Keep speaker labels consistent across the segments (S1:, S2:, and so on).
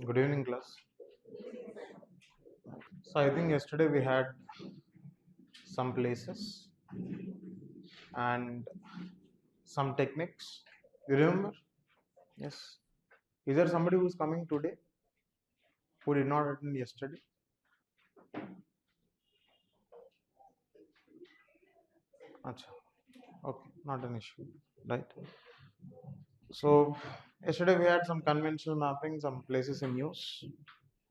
S1: Good evening, class. So I think yesterday we had some places and some techniques. You remember? Yes. Is there somebody who is coming today who did not attend yesterday? Acha. Okay, not an issue. Right. So yesterday we had some conventional mapping, some places in use,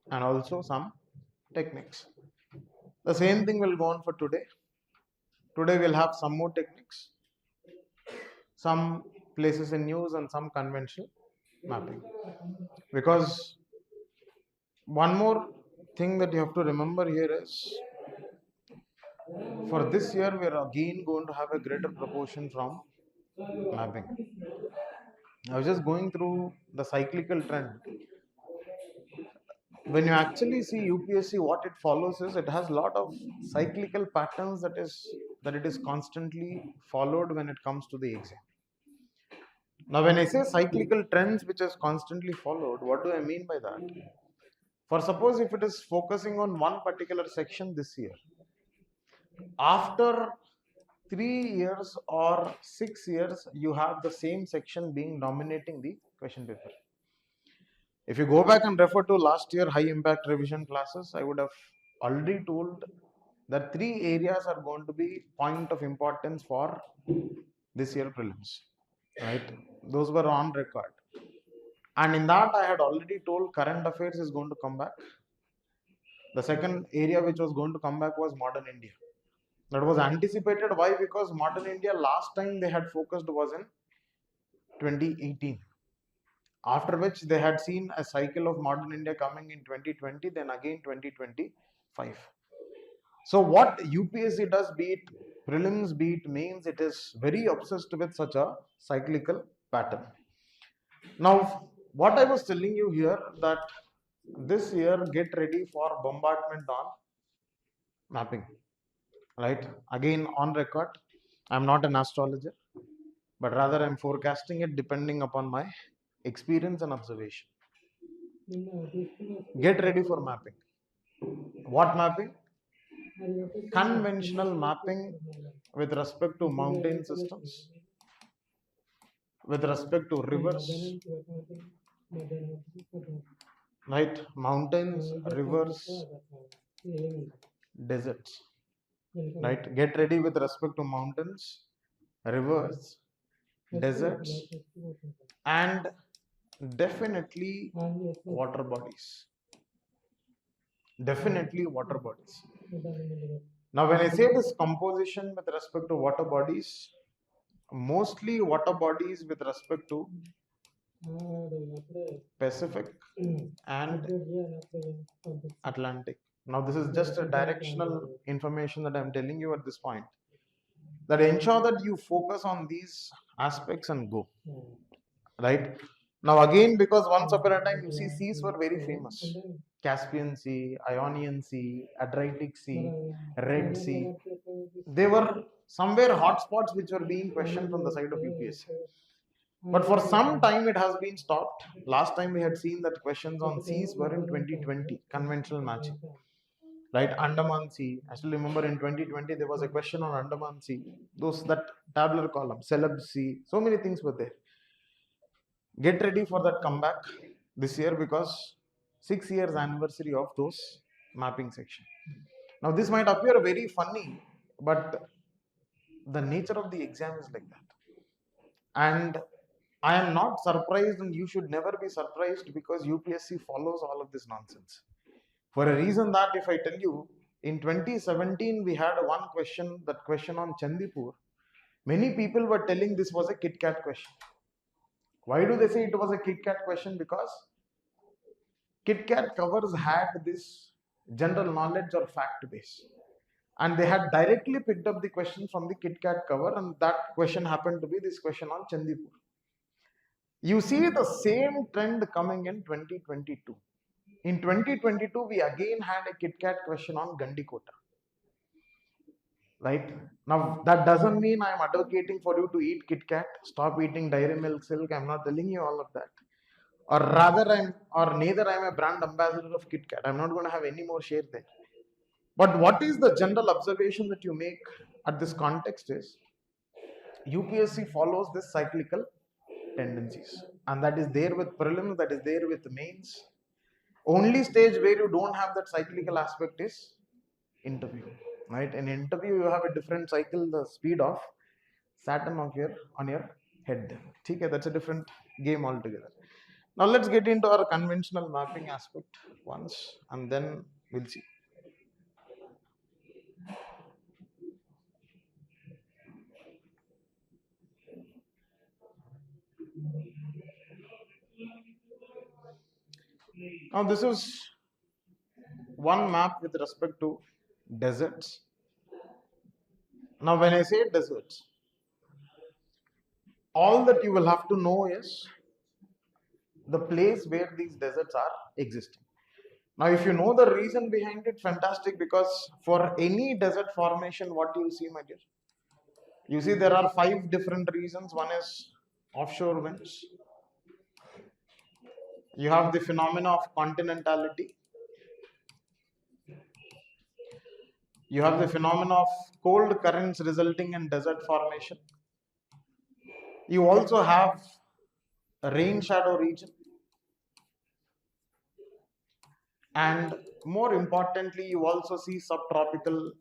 S1: and also some techniques. The same thing will go on for today. Today we'll have some more techniques, some places in use, and some conventional mapping. Because one more thing that you have to remember here is for this year we are again going to have a greater proportion from mapping. I was just going through the cyclical trend. When you actually see UPSC, what it follows is it has a lot of cyclical patterns that it is constantly followed when it comes to the exam. Now, when I say cyclical trends which is constantly followed, what do I mean by that? For suppose if it is focusing on one particular section this year, after 3 years or 6 years, you have the same section being dominating the question paper. If you go back and refer to last year high impact revision classes, I would have already told that 3 areas are going to be point of importance for this year prelims. Right? Those were on record. And in that, I had already told current affairs is going to come back. The second area which was going to come back was modern India. That was anticipated. Why? Because modern India last time they had focused was in 2018. After which they had seen a cycle of modern India coming in 2020, then again 2025. So what UPSC does, be it prelims, be it mains, it is very obsessed with such a cyclical pattern. Now, what I was telling you here that this year get ready for bombardment on mapping. Right? Again, on record, I'm not an astrologer, but rather I'm forecasting it depending upon my experience and observation. Get ready for mapping. What mapping? Conventional mapping with respect to mountain systems, with respect to rivers, right? Mountains, rivers, deserts, right? Get ready with respect to mountains, rivers, deserts, and definitely water bodies. Definitely water bodies. Now, when I say this composition with respect to water bodies, mostly water bodies with respect to Pacific and Atlantic. Now, this is just a directional information that I'm telling you at this point. That ensure that you focus on these aspects and go. Right? Now, again, because once upon a time, you see, seas were very famous. Caspian Sea, Ionian Sea, Adriatic Sea, Red Sea. They were somewhere hotspots which were being questioned from the side of UPSC. But for some time it has been stopped. Last time we had seen that questions on seas were in 2020, conventional matching. Right, Andaman Sea. I still remember in 2020 there was a question on Andaman Sea. That tabular column, Celeb Sea, so many things were there. Get ready for that comeback this year because 6 years anniversary of those mapping section. Now this might appear very funny, but the nature of the exam is like that. And I am not surprised, and you should never be surprised because UPSC follows all of this nonsense. For a reason that if I tell you, in 2017 we had one question, that question on Chandipur. Many people were telling this was a Kit Kat question. Why do they say it was a Kit Kat question? Because Kit Kat covers had this general knowledge or fact base. And they had directly picked up the question from the Kit Kat cover, and that question happened to be this question on Chandipur. You see the same trend coming in 2022. In 2022, we again had a Kit Kat question on Gandikota. Right? Now, that doesn't mean I am advocating for you to eat Kit Kat, stop eating Dairy Milk Silk. I'm not telling you all of that. or rather neither I'm a brand ambassador of KitKat. I'm not going to have any more share there. But what is the general observation that you make at this context is UPSC follows this cyclical tendencies, and that is there with prelims, that is there with mains. Only stage where you don't have that cyclical aspect is interview, right? In interview you have a different cycle, the speed of Saturn on your head. Okay, that's a different game altogether. Now let's get into our conventional mapping aspect once, and then we'll see. Now this is one map with respect to deserts. Now when I say deserts, all that you will have to know is the place where these deserts are existing. Now if you know the reason behind it, fantastic, because for any desert formation, what do you see, my dear? You see there are 5 different reasons. One is offshore winds. You have the phenomena of continentality. You have the phenomena of cold currents resulting in desert formation. You also have a rain shadow region. And more importantly, you also see subtropical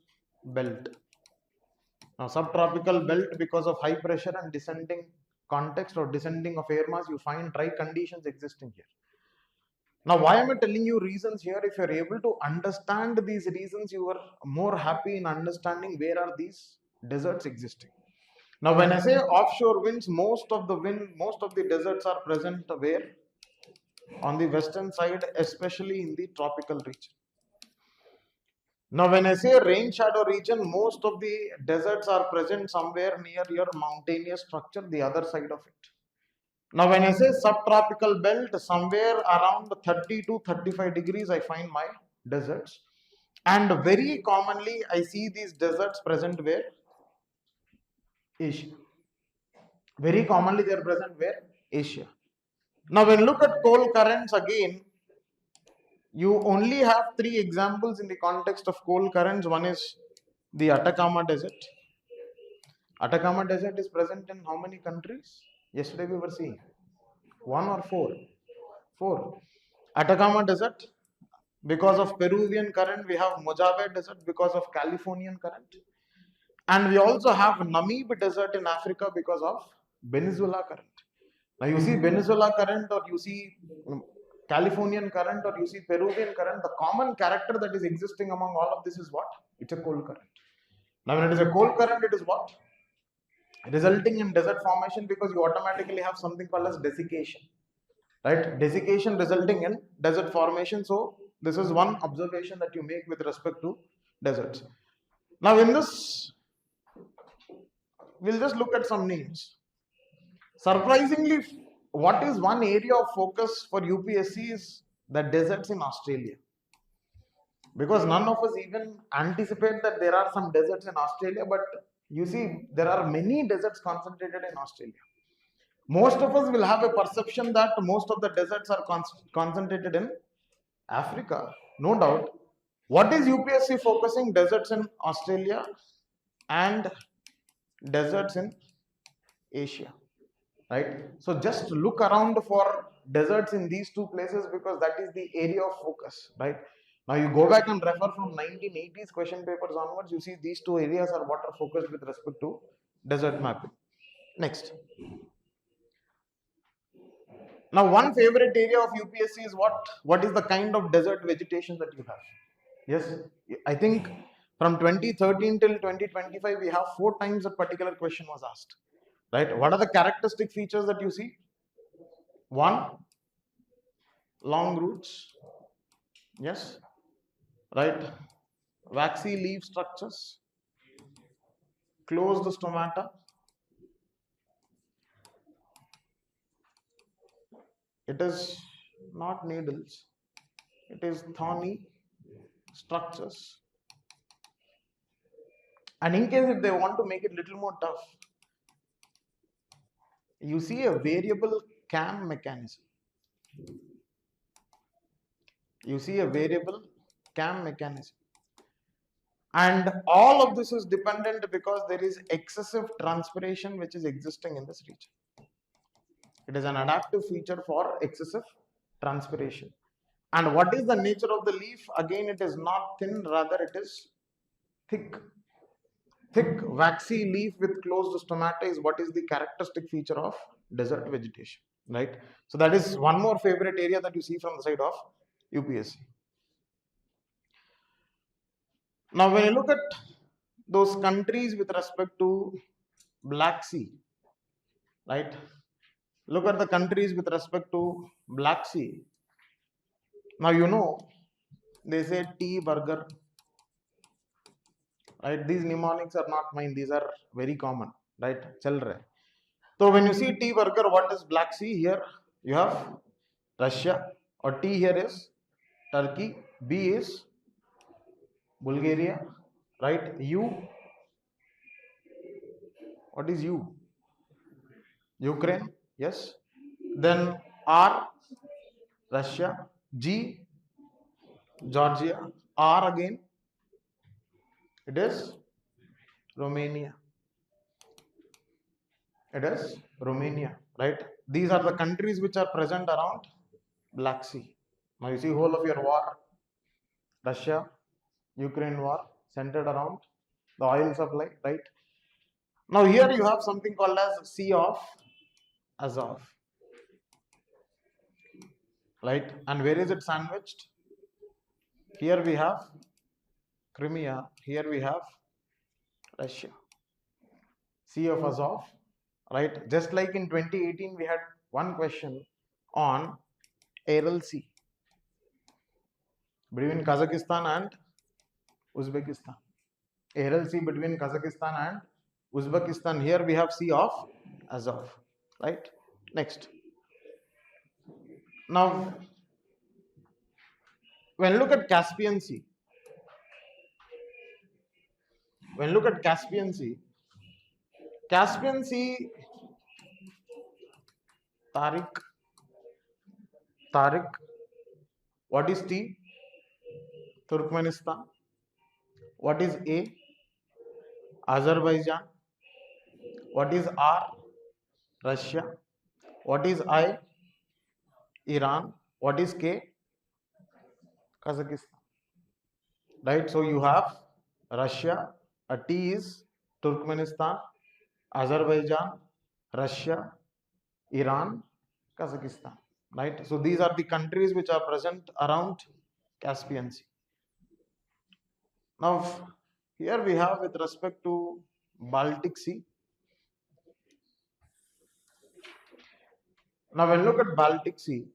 S1: belt. Now, subtropical belt, because of high pressure and descending context or descending of air mass, you find dry conditions existing here. Now, why am I telling you reasons here? If you're able to understand these reasons, you are more happy in understanding where are these deserts existing. Now, when I say offshore winds, most of the deserts are present where? On the western side, especially in the tropical region. Now, when I say rain shadow region, most of the deserts are present somewhere near your mountainous structure, the other side of it. Now, when I say subtropical belt, somewhere around 30 to 35 degrees, I find my deserts. And very commonly, I see these deserts present where? Asia. Very commonly, they are present where? Asia. Now, when you look at cold currents again, you only have 3 examples in the context of cold currents. One is the Atacama Desert. Atacama Desert is present in how many countries? Yesterday we were seeing 1 or 4? 4. Atacama Desert, because of Peruvian current, we have Mojave Desert because of Californian current. And we also have Namib Desert in Africa because of Venezuela current. Now you see Venezuela current, or you see Californian current, or you see Peruvian current, the common character that is existing among all of this is what? It's a cold current. Now when it is a cold current, it is what? Resulting in desert formation, because you automatically have something called as desiccation, right? Desiccation resulting in desert formation. So this is one observation that you make with respect to deserts. Now in this, we'll just look at some names. Surprisingly, what is one area of focus for UPSC is the deserts in Australia. Because none of us even anticipate that there are some deserts in Australia, but you see, there are many deserts concentrated in Australia. Most of us will have a perception that most of the deserts are concentrated in Africa, no doubt. What is UPSC focusing? Deserts in Australia and deserts in Asia, right? So just look around for deserts in these 2 places, because that is the area of focus, right? Now you go back and refer from 1980s question papers onwards, you see these 2 areas are what are focused with respect to desert mapping. Next. Now one favorite area of UPSC is what? What is the kind of desert vegetation that you have? Yes, I think from 2013 till 2025, we have 4 times a particular question was asked, right? What are the characteristic features that you see? 1, long roots. Yes, right? Waxy leaf structures, closed stomata. It is not needles, it is thorny structures. And in case if they want to make it little more tough, you see a variable cam mechanism. You see a variable cam mechanism. And all of this is dependent because there is excessive transpiration which is existing in this region. It is an adaptive feature for excessive transpiration. And what is the nature of the leaf? Again, it is not thin, rather it is thick. Thick, waxy leaf with closed stomata is what is the characteristic feature of desert vegetation, right? So that is one more favorite area that you see from the side of UPSC. Now, when you look at those countries with respect to Black Sea, right? Look at the countries with respect to Black Sea. Now, you know, they say tea, burger, right? These mnemonics are not mine, these are very common, right? Chal rahe. So when you see tea, burger, what is Black Sea? Here you have Russia, or T here is Turkey, B is Bulgaria, right? U, what is U? Ukraine, yes. Then R, Russia, G, Georgia, R again, it is Romania. It is Romania, right? These are the countries which are present around Black Sea. Now you see whole of your war, Russia, Ukraine war, centered around the oil supply, right? Now here you have something called as Sea of Azov, right? And where is it sandwiched? Here we have Crimea, here we have Russia. Sea of Azov, right? Just like in 2018 we had one question on Aral Sea between Kazakhstan and Uzbekistan. Aral Sea between Kazakhstan and Uzbekistan. Here we have Sea of Azov, right? Next. Now, when you look at Caspian Sea, Caspian Sea, Tariq, what is T? Turkmenistan. What is A? Azerbaijan. What is R? Russia. What is I? Iran. What is K? Kazakhstan. Right? So you have Russia, a T is Turkmenistan, Azerbaijan, Russia, Iran, Kazakhstan. Right? So these are the countries which are present around Caspian Sea. Now, here we have with respect to Baltic Sea. Now, when you look at Baltic Sea,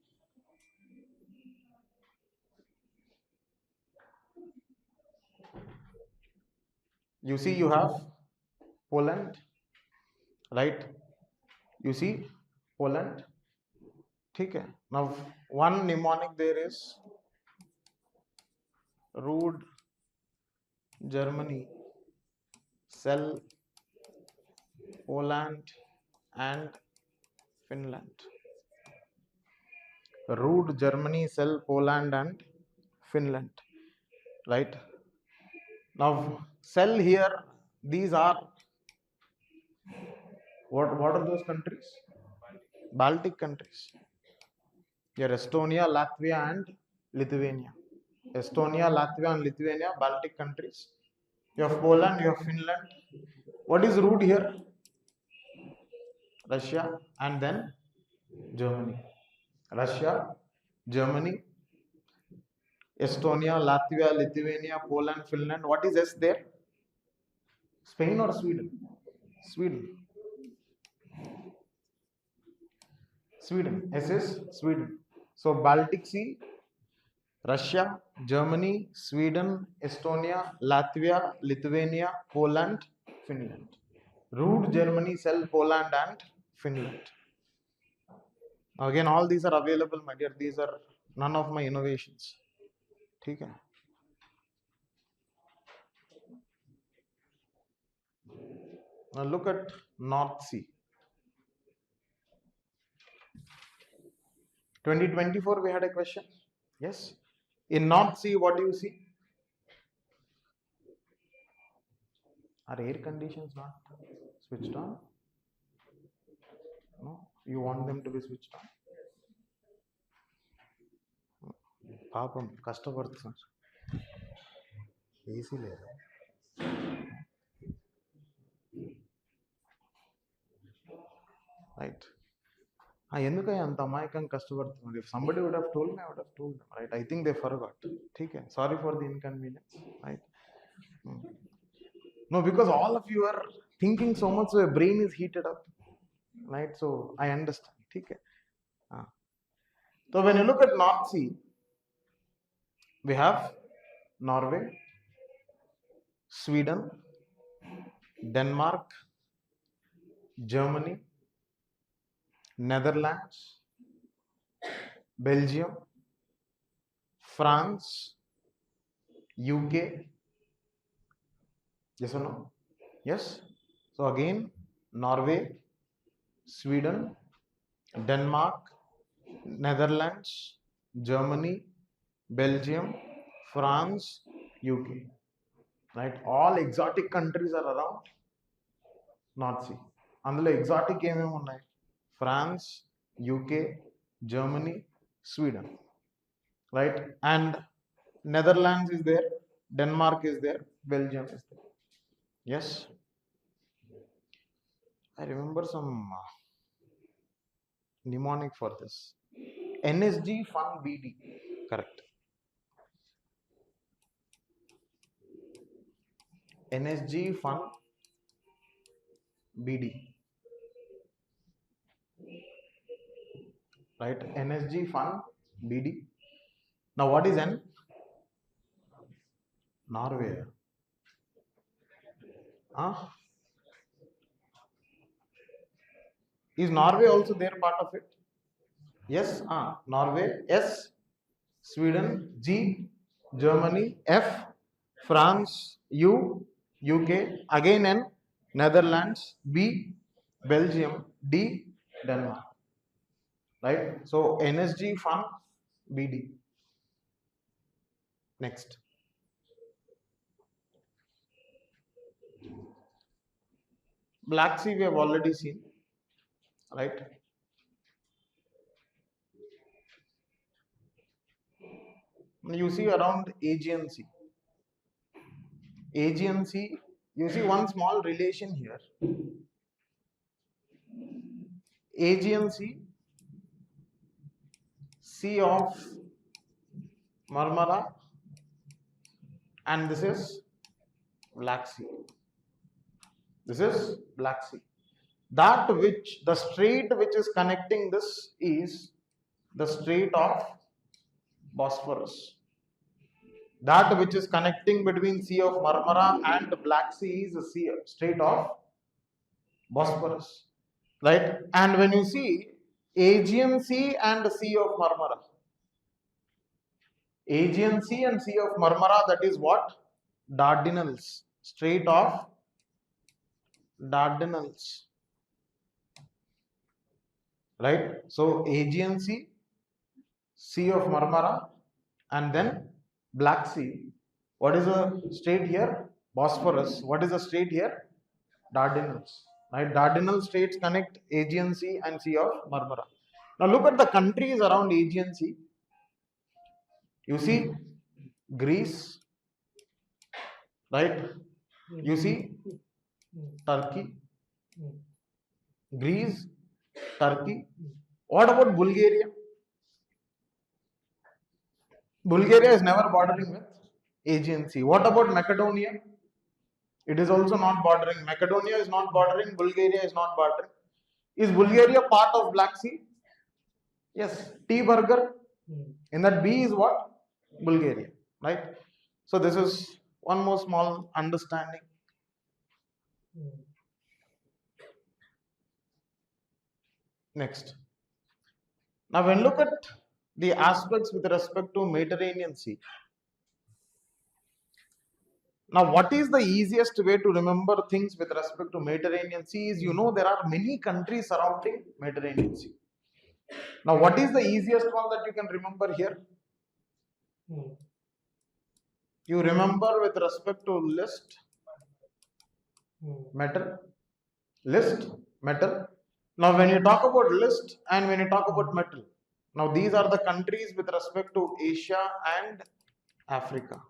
S1: you see you have Poland, right? You see Poland. Okay. Now, one mnemonic there is Rude, Germany, Cell, Poland, and Finland. Rude, Germany, Cell, Poland, and Finland. Right? Now, Cell here, these are what are those countries? Baltic countries. Here, Estonia, Latvia, and Lithuania. Estonia, Latvia, and Lithuania, Baltic countries. You have Poland, you have Finland. What is root here? Russia, and then Germany. Russia, Germany, Estonia, Latvia, Lithuania, Poland, Finland. What is S there? Spain or Sweden? Sweden. Sweden. S is Sweden. So Baltic Sea, Russia, Germany, Sweden, Estonia, Latvia, Lithuania, Poland, Finland. Root, Germany, Cell, Poland, and Finland. Again, all these are available, my dear. These are none of my innovations. Okay. Now look at North Sea. 2024 we had a question. Yes. In North Sea, what do you see? Are air conditions not switched on? No. You want them to be switched on? పాపం కష్టపడుతున్నారు AC లేదు right ఎందుకని అంత అమాయకంగా కష్టపడుతున్నారు if somebody would have told me I would have told them right I think they forgot ఠీక్ sorry for the inconvenience right no because all of you are thinking so much so your brain is heated up right so I understand ఠీక్ so when you look at North Sea we have Norway, Sweden, Denmark, Germany, Netherlands, Belgium, France, UK. Yes or no? Yes. So again, Norway, Sweden, Denmark, Netherlands, Germany, Belgium, France, UK. Right? All exotic countries are around North Sea. అందులో exotic ఏమేమి ఉన్నాయి France UK Germany Sweden right and Netherlands is there Denmark is there Belgium is there as I remember some mnemonic for this NSG fun BD correct NSG fun BD right NSG fun BD now what is N Norway is Norway also there part of it yes Norway S Sweden G Germany F France U UK again N Netherlands B Belgium D Denmark right so NSG fun BD next Black Sea we have already seen right you see around Aegean Sea you see one small relation here Aegean Sea of Marmara and this is Black Sea that which the strait which is connecting this is the Strait of Bosphorus that which is connecting between Sea of Marmara and Black Sea is the Strait of Bosphorus right and when you see Aegean Sea and the Sea of Marmara Aegean Sea and Sea of Marmara that is what Dardanelles Strait of Dardanelles right so Aegean Sea Sea of Marmara and then Black Sea what is the strait here Bosphorus what is the strait here Dardanelles right Dardanelles straits connect Aegean Sea and Sea of Marmara now look at the countries around Aegean Sea you see Greece right you see Turkey Greece Turkey what about Bulgaria Bulgaria is never bordering with Aegean Sea what about Macedonia it is also not bordering Macedonia is not bordering Bulgaria is not bordering is Bulgaria part of Black Sea yes T burger in that B is what Bulgaria right so this is one more small understanding next now when look at the aspects with respect to Mediterranean Sea now what is the easiest way to remember things with respect to Mediterranean Sea is you know there are many countries surrounding Mediterranean Sea Now, what is the easiest one that you can remember here? You remember with respect to list, metal, list, metal. Now, when you talk about list and when you talk about metal, now these are the countries with respect to Asia and Africa.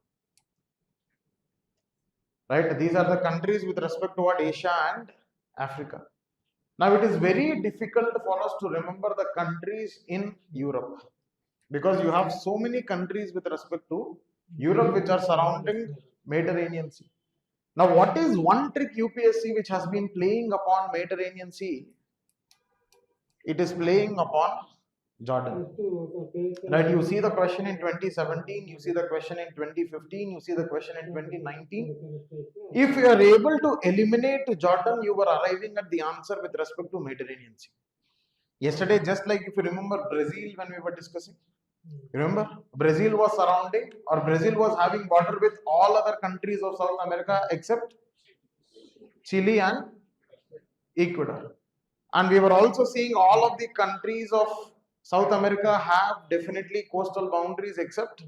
S1: Right? These are the countries with respect to what? Asia and Africa. Now, it is very difficult for us to remember the countries in Europe because you have so many countries with respect to Europe which are surrounding Mediterranean Sea. Now, what is one trick UPSC which has been playing upon Mediterranean Sea? It is playing upon Jordan. Right? You see the question in 2017, you see the question in 2015, you see the question in 2019. If you are able to eliminate Jordan, you were arriving at the answer with respect to Mediterranean Sea. Yesterday, just like if you remember Brazil when we were discussing, remember Brazil was surrounding or Brazil was having border with all other countries of South America except Chile and Ecuador. And we were also seeing all of the countries of South America have definitely coastal boundaries except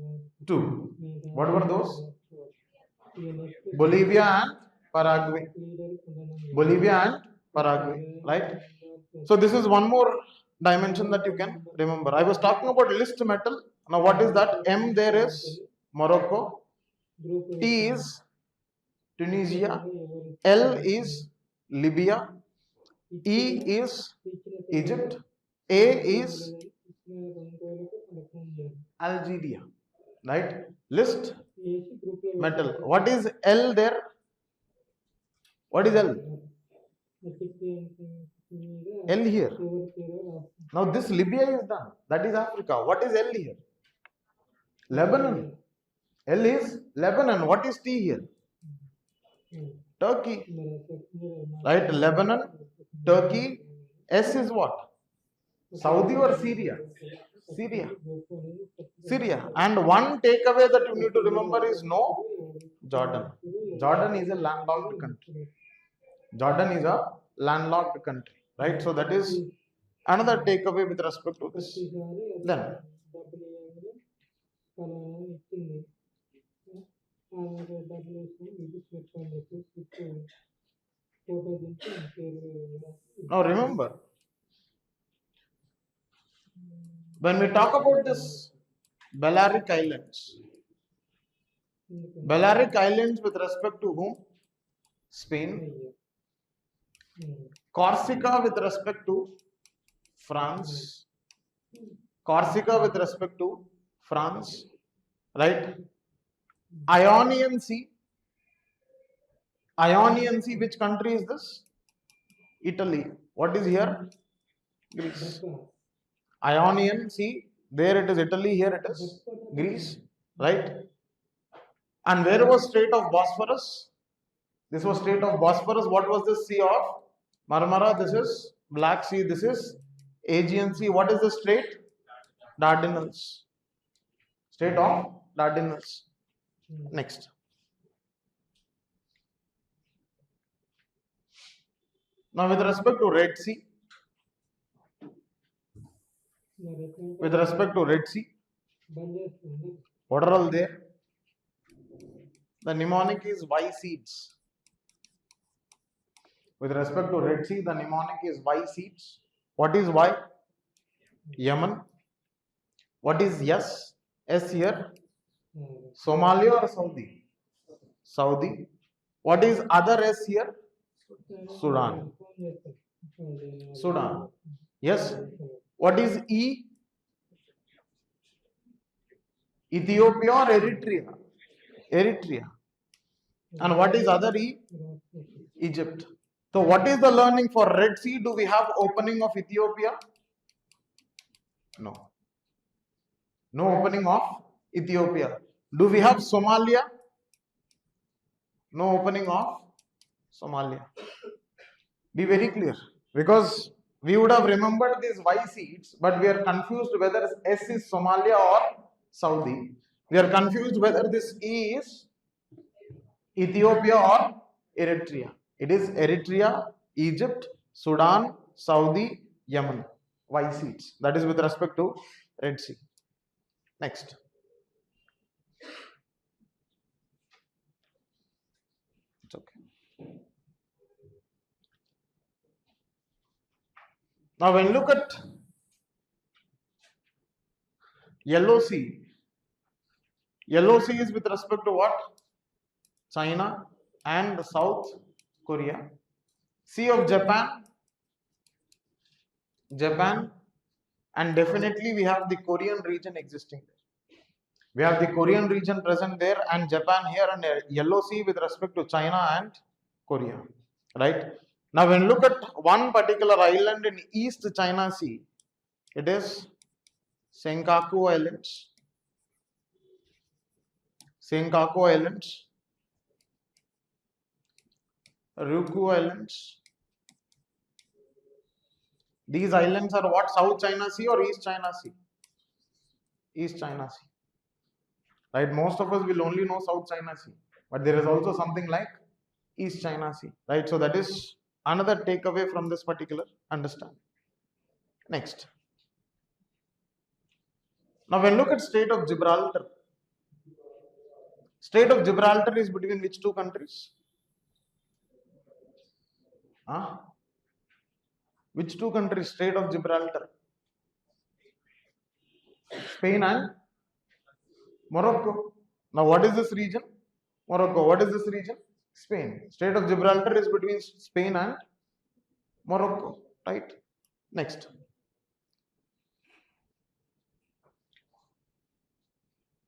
S1: two. What were those? Bolivia and Paraguay. Bolivia and Paraguay, right? So this is one more dimension that you can remember. I was talking about list metal. Now what is that? M there is Morocco. T is Tunisia. L is Libya. E is Egypt. A is Algeria. Right? List metal. What is L there? What is L? L here. Now this Libya is done. That is Africa. What is L here? Lebanon. L is Lebanon. What is T here? Turkey. Right? Lebanon, Turkey. S is what? Saudi or Syria? Syria. Syria. And one takeaway that you need to remember is no Jordan. Jordan is a landlocked country. Jordan is a landlocked country. Right? So that is another takeaway with respect to this. Then now remember, when we talk about this Balearic Islands with respect to whom? Spain. Corsica with respect to France. Corsica with respect to France. Right? Ionian Sea. Ionian Sea, which country is this? Italy. What is here? Greece. Ionian Sea, there it is Italy, here it is Greece, right? And where was Strait of Bosphorus? This was Strait of Bosphorus. What was this Sea of Marmara? This is Black Sea. This is Aegean Sea. What is the strait? Dardanelles. Strait of Dardanelles. Next. Now with respect to Red Sea, what are all there? The mnemonic is Y seeds. With respect to Red Sea, the mnemonic is Y seeds. What is Y? Yemen. What is S? S here? Somalia or Saudi? Saudi. What is other S here? Sudan. Sudan. Yes. What is E? Ethiopia or Eritrea? Eritrea. And what is other E? Egypt. So what is the learning for Red Sea? Do we have opening of Ethiopia? No. No opening of Ethiopia. Do we have Somalia? No opening of Somalia. Be very clear, because we would have remembered these Y seeds, but we are confused whether S is Somalia or Saudi. We are confused whether this E is Ethiopia or Eritrea. It is Eritrea, Egypt, Sudan, Saudi, Yemen. Y seats. That is with respect to Red Sea. Next. It's okay. Now when you look at Yellow Sea, Yellow Sea is with respect to what? China and South Korea. Sea of Japan, and definitely we have the Korean region existing there. We have the Korean region present there and Japan here, and Yellow Sea with respect to China and Korea, right? Now when you look at one particular island in East China Sea, it is Senkaku Islands. Senkaku Islands, Ryukyu Islands. These islands are what? South China Sea or East China Sea? East China Sea. Right? Most of us will only know South China Sea, but there is also something like East China Sea. Right? So that is another takeaway from this particular understanding. Next. Now when you look at Strait of Gibraltar, Strait of Gibraltar is between which two countries? Which two countries? Strait of Gibraltar? Spain and Morocco. Now what is this region? Morocco. What is this region? Spain. Strait of Gibraltar is between Spain and Morocco. Right? Next.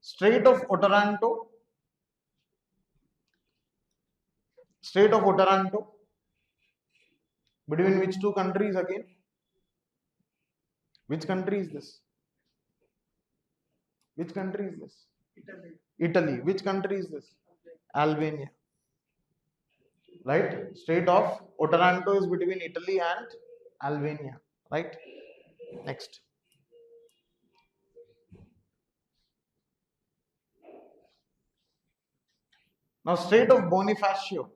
S1: Strait of Otranto. Strait of Otranto. Between which two countries again? Which country is this? Which country is this?
S2: Italy.
S1: Italy. Which country is this? Albania. Right? Strait of Otranto is between Italy and Albania. Right? Next. Now, Strait of Bonifacio.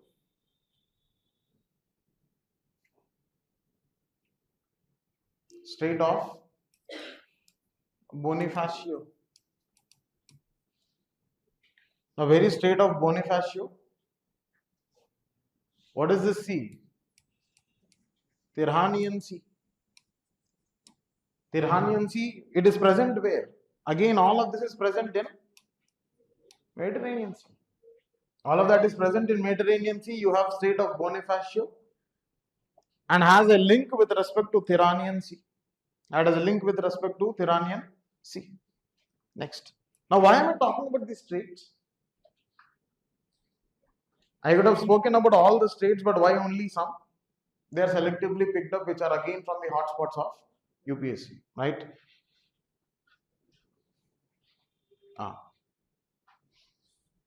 S1: Strait of Bonifacio. Now, where is Strait of Bonifacio? What is this sea? Tyrrhenian Sea. Tyrrhenian Sea, it is present where? Again, all of this is present in Mediterranean Sea. All of that is present in Mediterranean Sea. You have Strait of Bonifacio and has a link with respect to Tyrrhenian Sea. That has a link with respect to Tyrrhenian Sea. Next. Now, why am I talking about these straits? I could have spoken about all the straits, but why only some? They are selectively picked up, which are again from the hotspots of UPSC, right?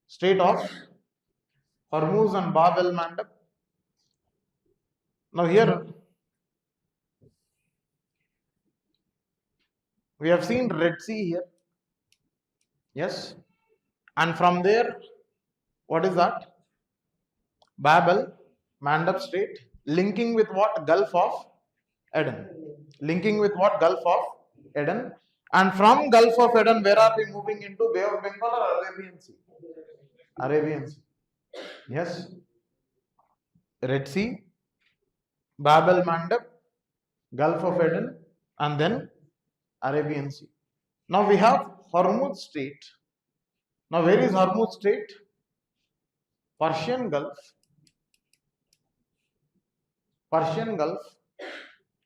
S1: Strait of Hormuz and Bab el Mandeb. Now here we have seen Red Sea here. Yes. And from there, what is that? Bab el Mandeb Strait, linking with what? Gulf of Aden. Linking with what? Gulf of Aden. And from Gulf of Aden, where are we moving into? Bay of Bengal or Arabian Sea? Arabian Sea. Yes. Red Sea, Bab el Mandeb, Gulf of Aden, and then Arabian Sea. Now we have Hormuz Strait. Now where is Hormuz Strait? Persian Gulf. Persian Gulf,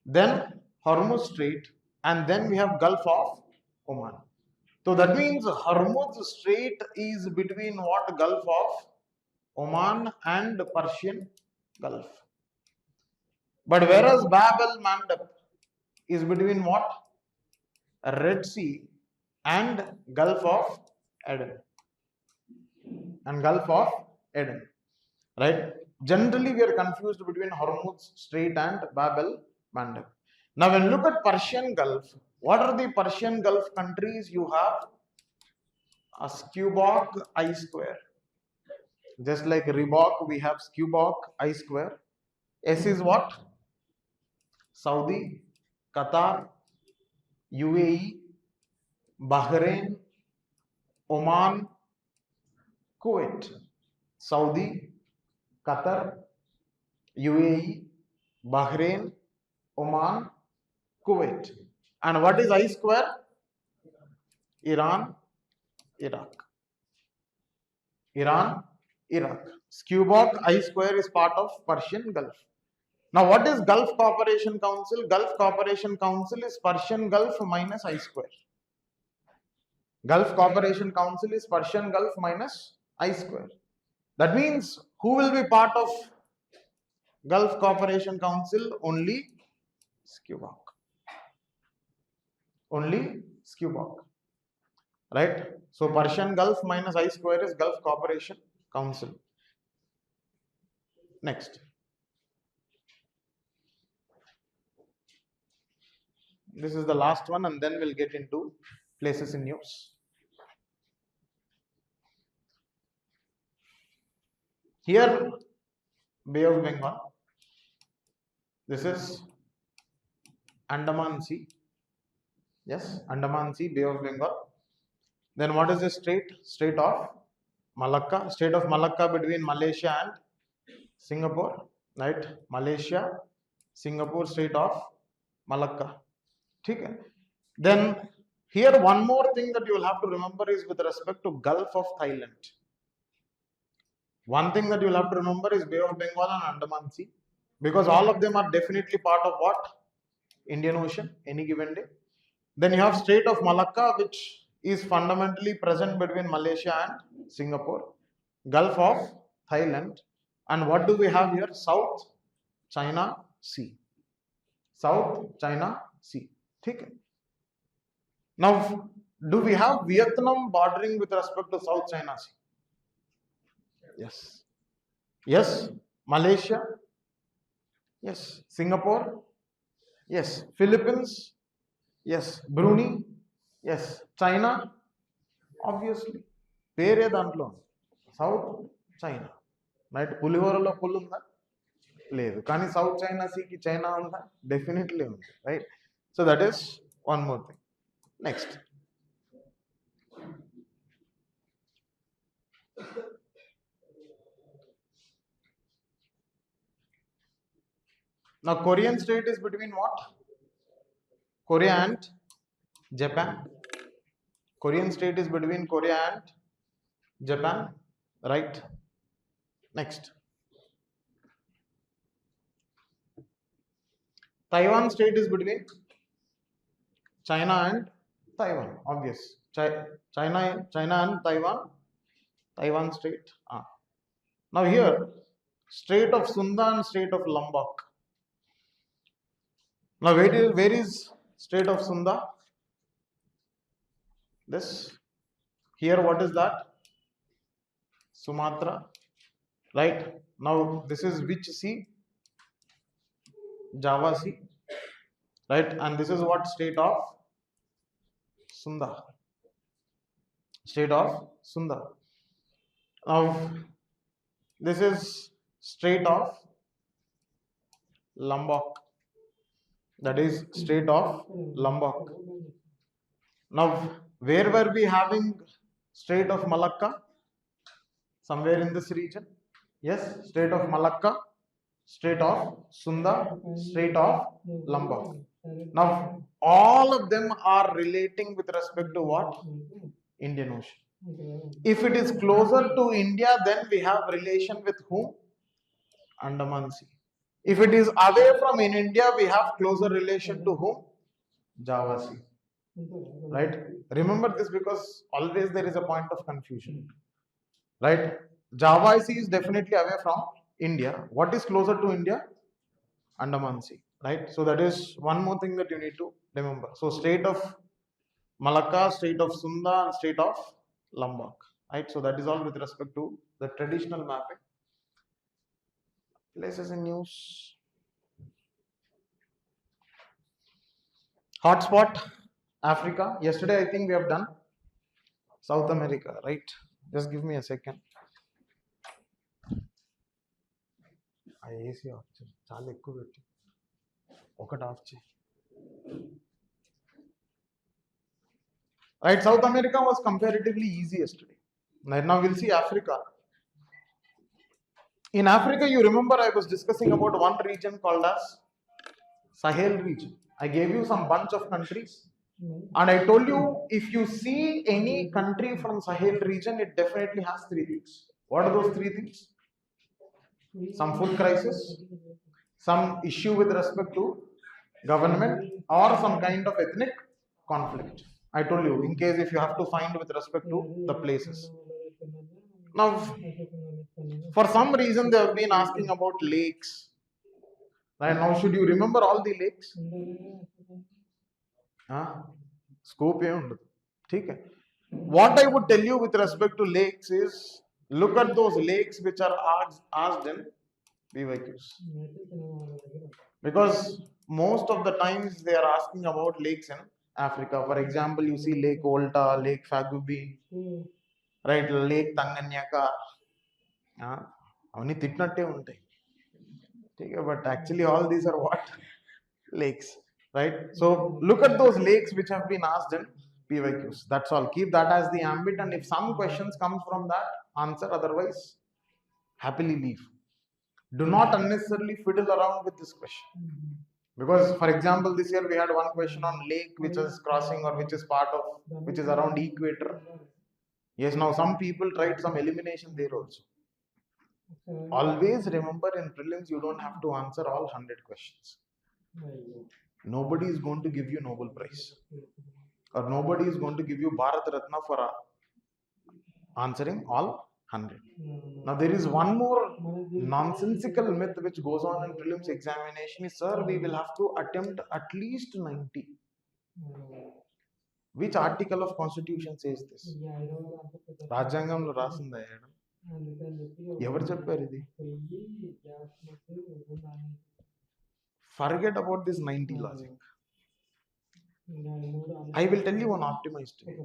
S1: then Hormuz Strait, and then we have Gulf of Oman. So that means Hormuz Strait is between what? Gulf of Oman and Persian Gulf. But whereas Bab el Mandeb is between what? Red Sea and Gulf of Aden. And Gulf of Aden. Right? Generally, we are confused between Hormuz Strait and Bab el Mandeb. Now, when you look at Persian Gulf, what are the Persian Gulf countries? You have a Skubok I square. Just like Reebok, we have Skubok I square. S is what? Saudi, Qatar, UAE, Bahrain, Oman, Kuwait, Saudi, Qatar, UAE, Bahrain, Oman, Kuwait. And what is I square? Iran, Iraq. Iran, Iraq. Skubok I square is part of Persian Gulf. Now, what is Gulf Cooperation Council? Gulf Cooperation Council is Persian Gulf minus I square. Gulf Cooperation Council is Persian Gulf minus I square. That means who will be part of Gulf Cooperation Council? Only Skubok. Only Skubok. Right? So Persian Gulf minus I square is Gulf Cooperation Council. Next. This is the last one, and then we'll get into places in news. Here, Bay of Bengal. This is Andaman Sea. Yes, Andaman Sea, Bay of Bengal. Then what is the strait? Strait of Malacca. Strait of Malacca between Malaysia and Singapore. Right? Malaysia, Singapore, Strait of Malacca. Okay. Then here one more thing that you will have to remember is with respect to Gulf of Thailand. One thing that you will have to remember is Bay of Bengal and Andaman Sea, because all of them are definitely part of what? Indian Ocean, any given day. Then you have Strait of Malacca, which is fundamentally present between Malaysia and Singapore. Gulf of Thailand. And what do we have here? South China Sea. South China Sea. Okay. Now, do we have Vietnam bordering with respect to South China Sea? Yes. Yes. Malaysia. Yes. Singapore. Yes. Philippines. Yes. Brunei. Yes. China. Obviously. Pere dantlo. South China. Right? Pulivoralo pull unda? Ledu. Kani South China Sea ki China unda? Definitely unda. Right? So that is one more thing. Next. Now, Korean Strait is between what? Korea and Japan. Korean Strait is between Korea and Japan. Right? Next. Taiwan Strait is between China and Taiwan. Obvious. China and Taiwan. Taiwan Strait. Now here, Strait of Sunda and Strait of Lombok. Now where is Strait of Sunda? This. Here what is that? Sumatra. Right. Now this is which sea? Java Sea. Right. And this is what? Strait of Sunda. Strait of Sunda. Now this is Strait of Lombok. That is Strait of Lombok. Now, where were we having Strait of Malacca? Somewhere in this region. Yes, Strait of Malacca, Strait of Sunda, Strait of Lombok. Now, all of them are relating with respect to what? Indian Ocean. If it is closer to India, then we have relation with whom? Andaman Sea. If it is away from in India, we have closer relation to whom? Java Sea. Right? Remember this because always there is a point of confusion. Right? Java Sea is definitely away from India. What is closer to India? Andaman Sea. Right? So that is one more thing that you need to remember. So Strait of Malacca, Strait of Sunda, and Strait of Lombok. Right? So that is all with respect to the traditional mapping. Places in news. Hotspot, Africa. Yesterday I think we have done South America, right? Just give me a second. AC off. Chaal ekku petti. Okati off cheyi. Right, South America was comparatively easy yesterday. Right now we'll see Africa. In Africa, you remember I was discussing about one region called as Sahel region. I gave you some bunch of countries and I told you if you see any country from Sahel region, it definitely has three things. What are those three things? Some food crisis, some issue with respect to government, or some kind of ethnic conflict. I told you, in case if you have to find with respect to the places. Now, for some reason they have been asking about lakes. Right now, should you remember all the lakes? Scope what I would tell you with respect to lakes is look at those lakes which are asked in BYQs. Because most of the times they are asking about lakes in Africa. For example, you see Lake Volta, Lake Fagubi, right? Lake Tanganyika. Avani titnatte untai. But actually all these are what? Lakes, right? So look at those lakes which have been asked in PYQs. That's all. Keep that as the ambit, and if some questions come from that, answer. Otherwise, happily leave. Do not unnecessarily fiddle around with this question. Because, for example, this year we had one question on lake which is crossing or which is around equator. Yes, now some people tried some elimination there also. Always remember in prelims you don't have to answer all 100 questions. Nobody is going to give you Nobel Prize. Or nobody is going to give you Bharat Ratna for answering all 100. Now there is one more nonsensical myth which goes on in prelims examination is, sir, we will have to attempt at least 90. Which article of constitution says this? Rajangamlo rasunda. Ever chepparu idi? Forget about this 90 logic. I will tell you one optimized way.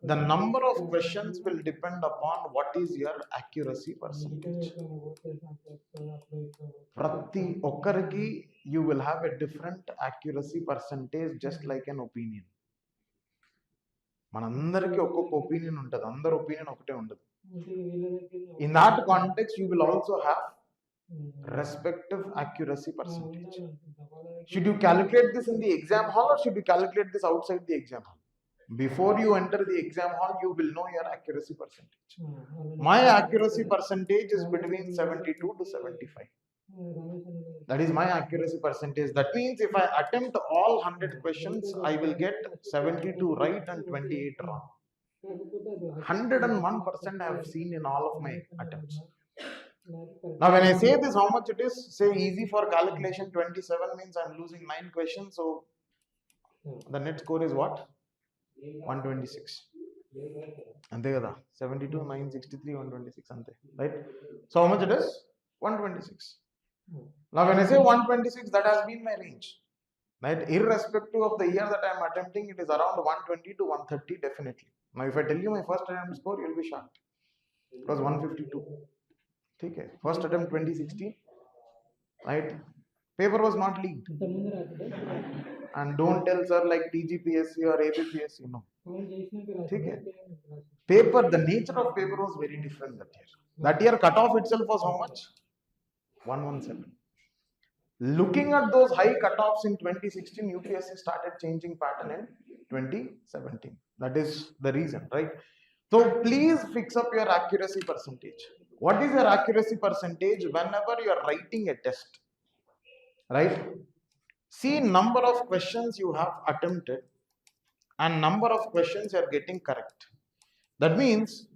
S1: The number of questions will depend upon what is your accuracy percentage. Prati okkariki you will have a different accuracy percentage, just like an opinion. Manandariki okkoka opinion untadu, andaru opinion okate undadu. In that context, you will also have respective accuracy percentage. Should you calculate this in the exam hall or should you calculate this outside the exam hall? Before you enter the exam hall, you will know your accuracy percentage. My accuracy percentage is between 72 to 75. That is my accuracy percentage. That means if I attempt all 100 questions, I will get 72 right and 28 wrong. 101% I have seen in all of my attempts. Now when I say this, how much it is? Say easy for calculation, 27 means I am losing 9 questions. So the net score is what? 126. Ante kada? 72, 963, 126 ante. Right? So how much it is? 126. Now when I say 126, that has been my range. Right? Irrespective of the year that I am attempting, it is around 120 to 130 definitely. Now if I tell you my first attempt score, you will be shocked. It was 152. Okay. First attempt 2016. Right? Paper was not leaked. And don't tell sir like TGPSC or ABPSC, no. Okay. Paper, the nature of paper was very different that year. That year cutoff itself was how much? 117. Looking at those high cutoffs in 2016, UPSC started changing pattern in 2017. That is the reason, right? So please fix up your accuracy percentage. What is your accuracy percentage whenever you are writing a test? Right? See number of questions you have attempted and number of questions you are getting correct. That means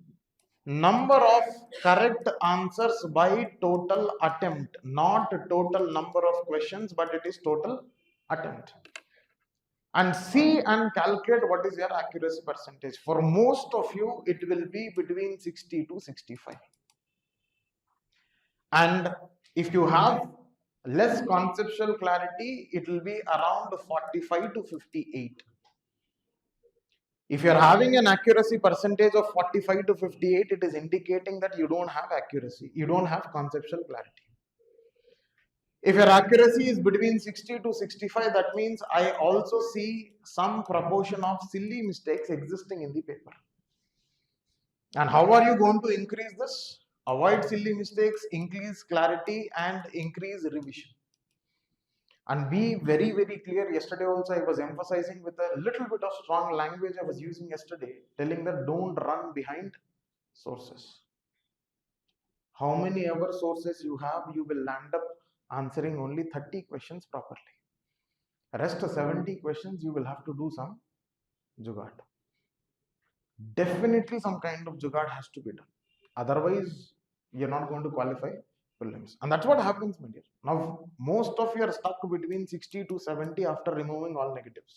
S1: number of correct answers by total attempt, not total number of questions, but it is total attempt. And see and calculate what is your accuracy percentage. For most of you, it will be between 60 to 65. And if you have less conceptual clarity, it will be around 45 to 58. If you are having an accuracy percentage of 45 to 58, it is indicating that you don't have accuracy. You don't have conceptual clarity. If your accuracy is between 60 to 65, that means I also see some proportion of silly mistakes existing in the paper. And how are you going to increase this? Avoid silly mistakes, increase clarity, and increase revision. And be very, very clear. Yesterday also I was emphasizing with a little bit of strong language I was using yesterday, telling that don't run behind sources. How many ever sources you have, you will land up answering only 30 questions properly. Rest 70 questions, you will have to do some jugaad. Definitely some kind of jugaad has to be done. Otherwise, you're not going to qualify prelims. And that's what happens, my dear. Now, most of you are stuck between 60 to 70 after removing all negatives.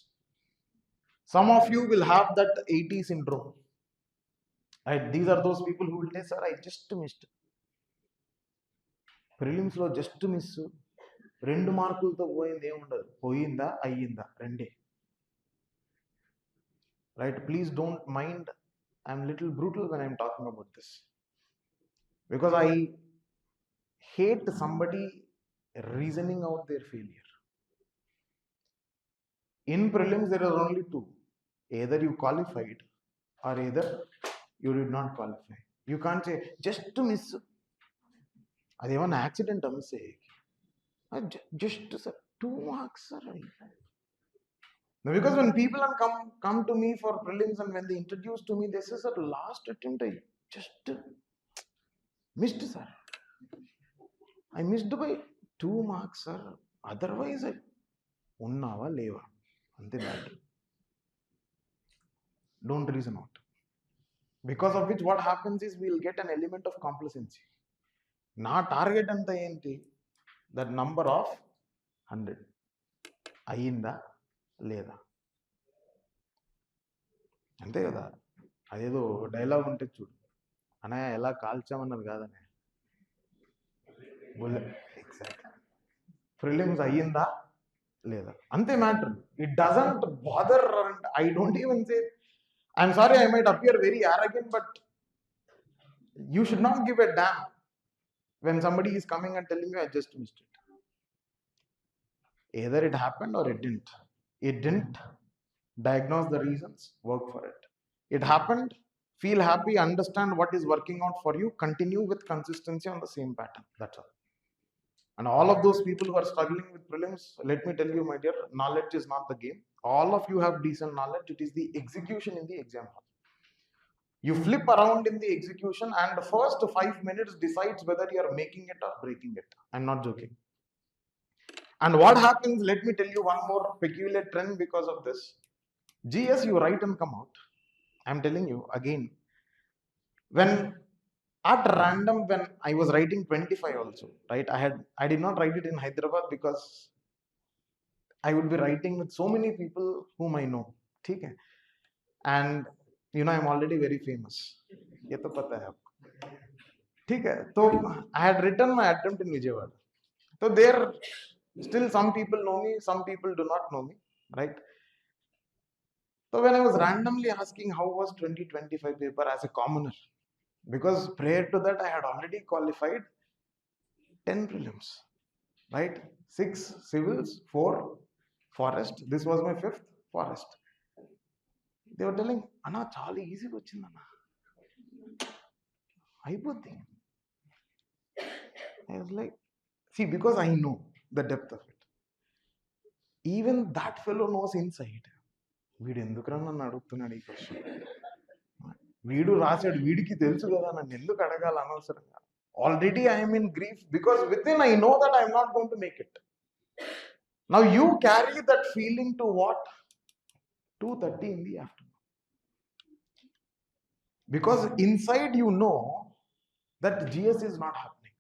S1: Some of you will have that 80 syndrome. Right? These are those people who will say, sir, I just missed. Prelims lo just miss. 2 మార్కులతో పోయింది ఏముండదు, పోయిందా అయ్యిందా రెండే. Right? Please don't mind, I'm little brutal when I'm talking about this, because I hate somebody reasoning out their failure. In prelims there are only two: either you qualified or either you did not qualify. You can't say just to miss. అదేమన్నా accident miss just 2 marks, sir. Because when people come to me for prelims and when they introduce to me, they say, sir, last attempt I just missed, sir. I missed by 2 marks, sir. Otherwise, I unnava leva. Ante that. Don't reason out. Because of which what happens is we'll get an element of complacency. Na target anta enti, that number of 100. Ayinda లేదా అంతే కదా. అదేదో dialogue ఉంటుంది చూడు, అన్నయ్య ఎలా కాల్చామన్నది కాదనే. Exact. Prelims అయ్యిందా లేదా అంతే matter. It doesn't bother. I don't even say, I'm sorry, I might appear very arrogant, but you should not give a damn when somebody is coming and telling you I just missed it. Either it happened or it didn't. It didn't. Diagnose the reasons, work for it. It happened, feel happy, understand what is working out for you, continue with consistency on the same pattern. That's all. And all of those people who are struggling with prelims, let me tell you, my dear, knowledge is not the game. All of you have decent knowledge. It is the execution in the exam hall. You flip around in the execution and the first 5 minutes decides whether you are making it or breaking it. I'm not joking. And what happens, let me tell you one more peculiar trend because of this. GS, you write and come out. I'm telling you again, when at random, when I was writing 25 also, right, I did not write it in Hyderabad because I would be writing with so many people whom I know. Okay? And you know, I'm already very famous. Ye to pata hai aapko. Okay? So I had written my attempt in Vijayawada. So there still some people know me, some people do not know me, right? So when I was randomly asking how was 2025 paper as a commoner, because prior to that I had already qualified 10 prelims, right? 6 civils, 4 forest. This was my 5th forest. They were telling, Anna, chaala easy vachindana. Aipodhi. I was like, see, because I know the depth of it. Even that fellow knows inside. వీడు ఎందుకురా నన్ను అడుగుతున్నాడు ఈ question, వీడు రాశాడు, వీడికి తెలుసు కదా, నన్ను ఎందుకు అడగాలి అనవసరంగా. Already I'm in grief because within I know that I'm not going to make it. Now you carry that feeling to what? 2:30 in the afternoon. Because inside you know that GS is not happening.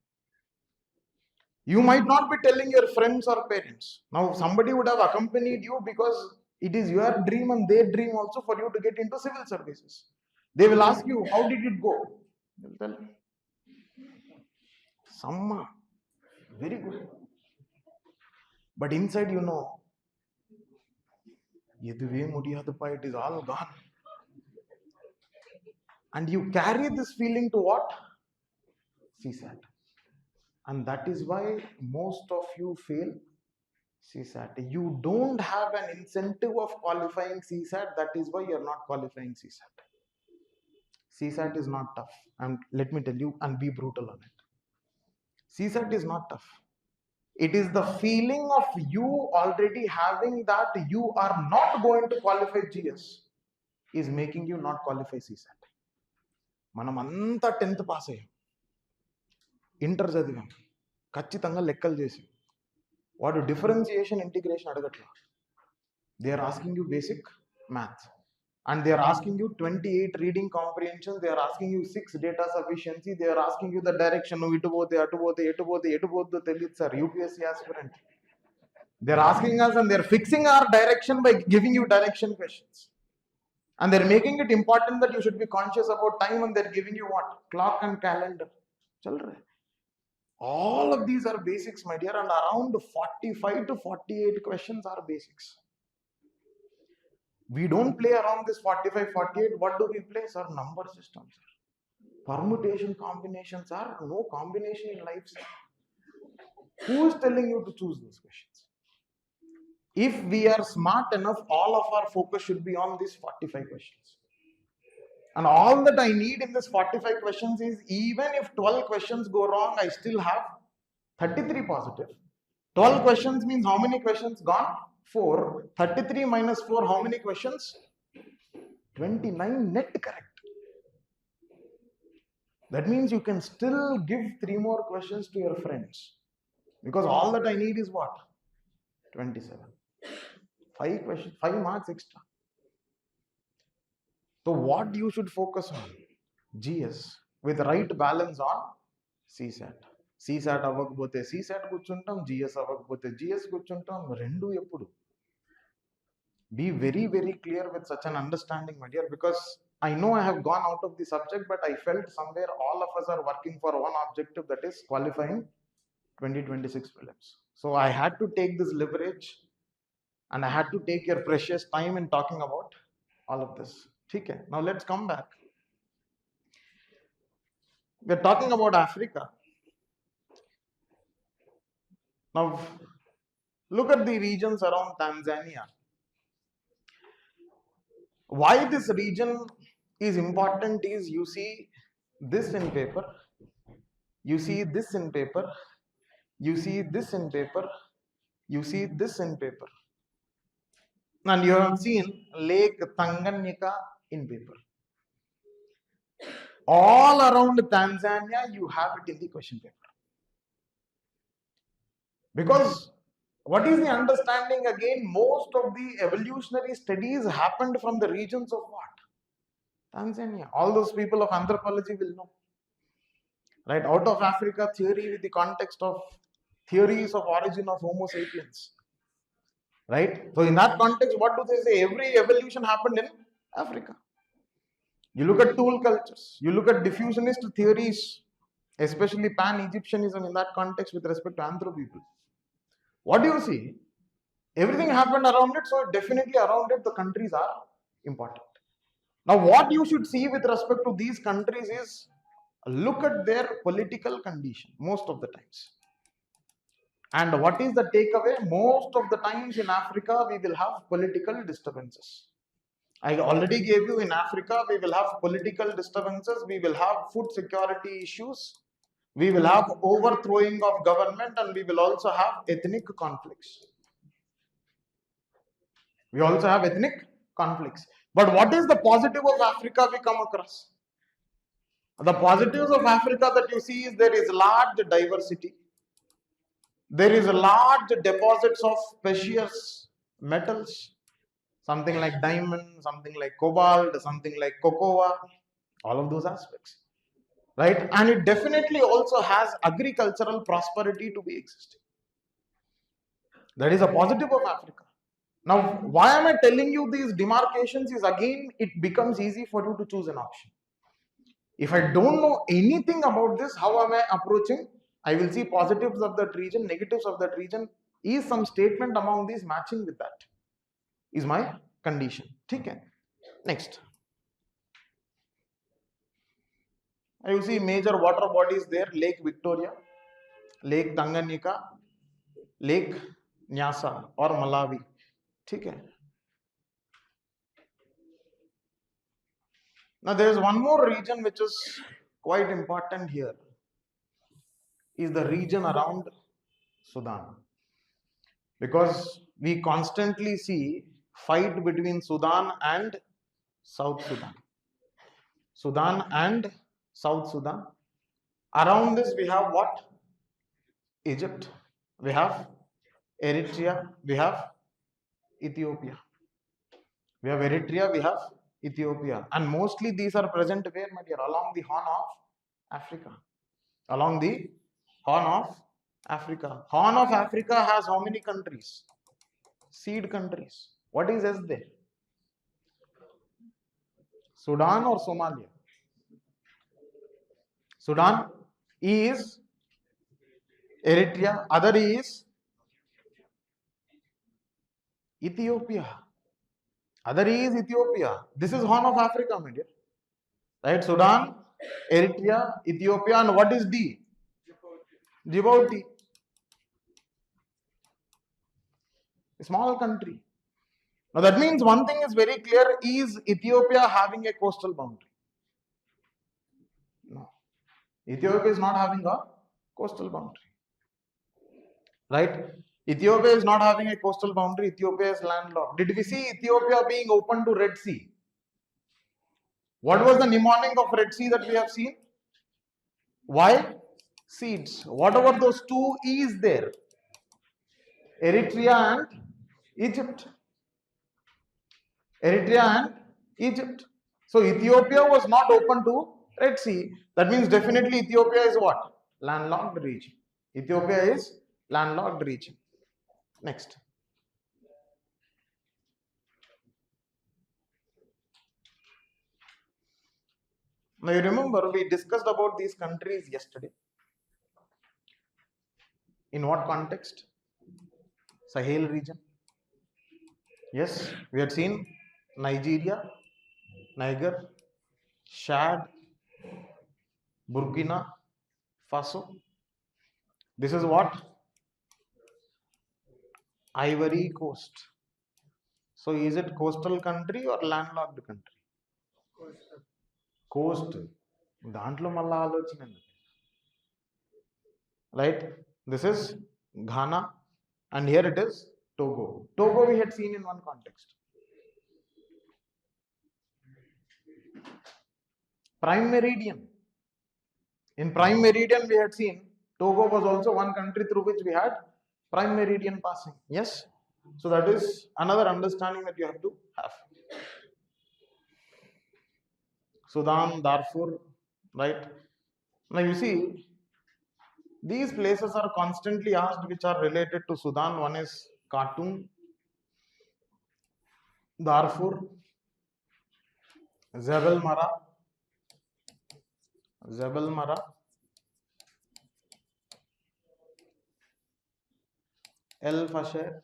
S1: You might not be telling your friends or parents. Now somebody would have accompanied you because it is your dream and their dream also for you to get into civil services. They will ask you, how did it go? You will tell, Samma, very good. But inside you know, Yeduve mudiyadappa, it is all gone. And you carry this feeling to what? CSAT. And that is why most of you fail CSAT. You don't have an incentive of qualifying CSAT. That is why you're not qualifying CSAT. CSAT is not tough. And let me tell you, and be brutal on it. CSAT is not tough. It is the feeling of you already having that you are not going to qualify GS is making you not qualify CSAT. మనం అంతా 10th pass అయ్యాం, inter చదివాం, ఖచ్చితంగా లెక్కలు చేసి వాడు differentiation integration అడగట్లా. They are asking you basic maths and they are asking you 28 reading comprehension, they are asking you 6 data sufficiency, they are asking you the direction, no itu bode atu bode teliyadu sir, UPSC aspirant. They are asking us and they are fixing our direction by giving you direction questions, and they are making it important that you should be conscious about time, and they are giving you what? Clock and calendar. Chal rahe. All of these are basics, my dear, and around 45 to 48 questions are basics. We don't play around this 45, 48. What do we play? Sir, number systems. Permutation combinations are no combination in life. Who is telling you to choose those questions? If we are smart enough, all of our focus should be on these 45 questions. And all that I need in this 45 questions is, even if 12 questions go wrong, I still have 33 positive. 12 questions means how many questions gone? 4. 33 minus 4, how many questions? 29 net correct. That means you can still give 3 more questions to your friends, because all that I need is what? 27. 5 questions, 5 marks extra. So what you should focus on? GS with right balance on CSAT. CSAT అవ్వకపోతే CSAT కూర్చుంటాం, GS అవ్వకపోతే GS కూర్చుంటాం, రెండు ఎప్పుడు. Be very, very clear with such an understanding, my dear, because I know I have gone out of the subject, but I felt somewhere all of us are working for one objective, that is qualifying 2026 prelims. So I had to take this leverage, and I had to take your precious time in talking about all of this. Okay, now let's come back. We're talking about Africa. Now look at the regions around Tanzania. Why this region is important is, you see this in paper, you see this in paper, you see this in paper, you see this in paper, and you have seen Lake Tanganyika in paper. All around Tanzania you have it in the question paper. Because what is the understanding? Again, most of the evolutionary studies happened from the regions of what? Tanzania. All those people of anthropology will know. Right? Out of Africa theory with the context of theories of origin of Homo sapiens. Right? So in that context, what do they say? Every evolution happened in Africa. You look at tool cultures, you look at diffusionist theories, especially pan-Egyptianism in that context with respect to Anthro people. What do you see? Everything happened around it, so definitely around it the countries are important. Now what you should see with respect to these countries is, look at their political condition most of the times. And what is the takeaway? Most of the times in Africa we will have political disturbances. I already gave you, in Africa we will have political disturbances, we will have food security issues, we will have overthrowing of government, and we will also have ethnic conflicts. We also have ethnic conflicts. But what is the positive of Africa we come across? The positives of Africa that you see is, there is large diversity. There is large deposits of precious metals, something like diamond, something like cobalt, something like cocoa, all of those aspects. Right? And it definitely also has agricultural prosperity to be existing. That is a positive of Africa. Now, why am I telling you these demarcations is, again, it becomes easy for you to choose an option. If I don't know anything about this, how am I approaching? I will see positives of that region, negatives of that region. Is some statement among these matching with that? Is my condition. Okay. Next. You see major water bodies there: Lake Victoria, lake Tanganyika, lake Nyasa और Malawi. ठीक है. Now there is one more region which is quite important here, is the region around Sudan, because we constantly see fight between Sudan and South Sudan. Sudan and South Sudan. Around this we have what? Egypt, we have Eritrea, we have Ethiopia. We have Eritrea, we have Ethiopia, and mostly these are present where, my dear? Along the Horn of Africa. Along the Horn of Africa. Horn of Africa has how many countries? Seed countries. What is S there? Sudan or Somalia? Sudan. E is Eritrea. Other E is Ethiopia. Other E is Ethiopia. This is Horn of Africa, my dear. Right? Sudan, Eritrea, Ethiopia, and what is D? Djibouti. A small country. Now that means one thing is very clear: is Ethiopia having a coastal boundary? No. Ethiopia is not having a coastal boundary. Right? Ethiopia is not having a coastal boundary. Ethiopia is landlocked. Did we see Ethiopia being open to Red Sea? What was the mnemonic of Red Sea that we have seen? Why? Seeds. What about those two E's there? Eritrea and Egypt. Eritrea and Egypt. So Ethiopia was not open to Red Sea. That means definitely Ethiopia is what? Landlocked region. Ethiopia is landlocked region. Next. Now you remember we discussed about these countries yesterday. In what context? Sahel region. Yes, we had seen Nigeria, Niger, Chad, Burkina Faso. This is what? Ivory Coast. So is it coastal country or landlocked country? Coast. దాంట్లో మళ్ళా ఆలోచన. Right? This is Ghana, and here it is Togo. Togo we had seen in one context. Prime Meridian. In Prime Meridian we had seen Togo was also one country through which we had Prime Meridian passing. Yes? So that is another understanding that you have to have. Sudan, Darfur, right? Now you see, these places are constantly asked which are related to Sudan. One is Khartoum, Darfur, Jebel Mara, El Fasher,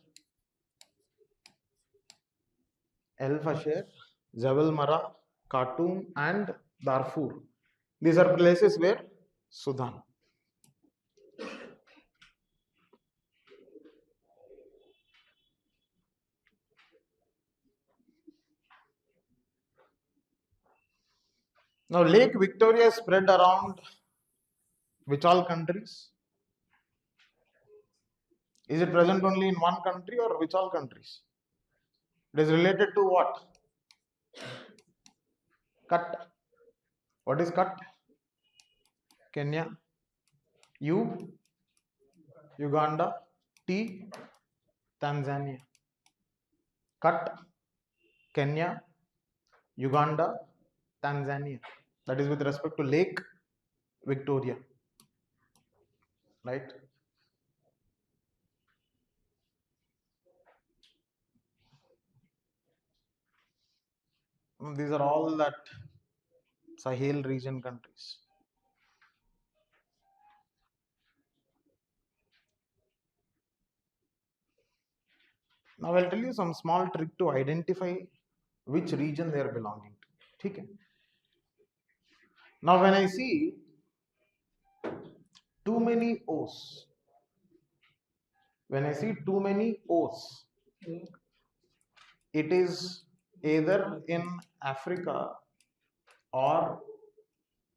S1: Jebel Mara, Khartoum, and Darfur. These are places where Sudan. Now Lake Victoria is spread around which all countries? Is it present only in one country or which all countries? It is related to what? Cut. What is cut? Kenya. U. Uganda. T. Tanzania. Cut. Kenya. Uganda. Tanzania. That is with respect to Lake Victoria. Right? These are all that Sahel region countries. Now I'll tell you some small trick to identify which region they are belonging to. Okay? Now when I see too many O's, when I see too many O's, it is either in Africa or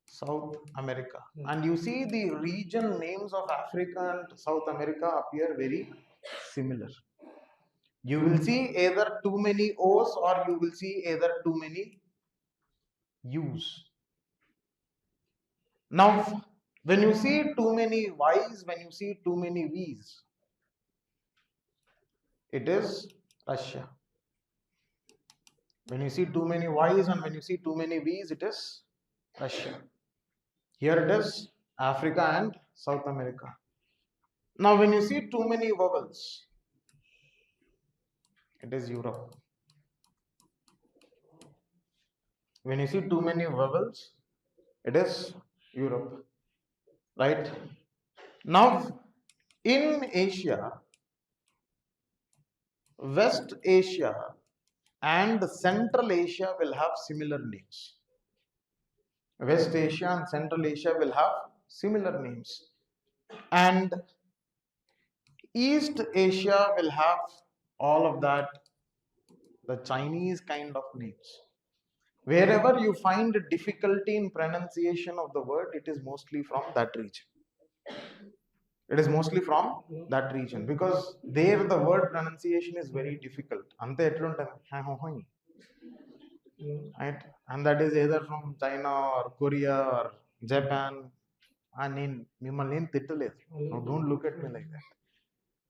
S1: South America. And you see the region names of Africa and South America appear very similar. You will see either too many O's or you will see either too many U's. Now, when you see too many Y's, when you see too many V's, it is Russia. When you see too many Y's and when you see too many V's, it is Russia. Here it is Africa and South America. Now, when you see too many vowels, it is Europe. When you see too many vowels, it is Europe. Right? Now, in Asia, West Asia and Central Asia will have similar names. West Asia and Central Asia will have similar names. And East Asia will have all of that, the Chinese kind of names. Wherever you find difficulty in pronunciation of the word, it is mostly from that region. It is mostly from that region because there the word pronunciation is very difficult. Right? And that is either from China or Korea or Japan. Don't look at me like that.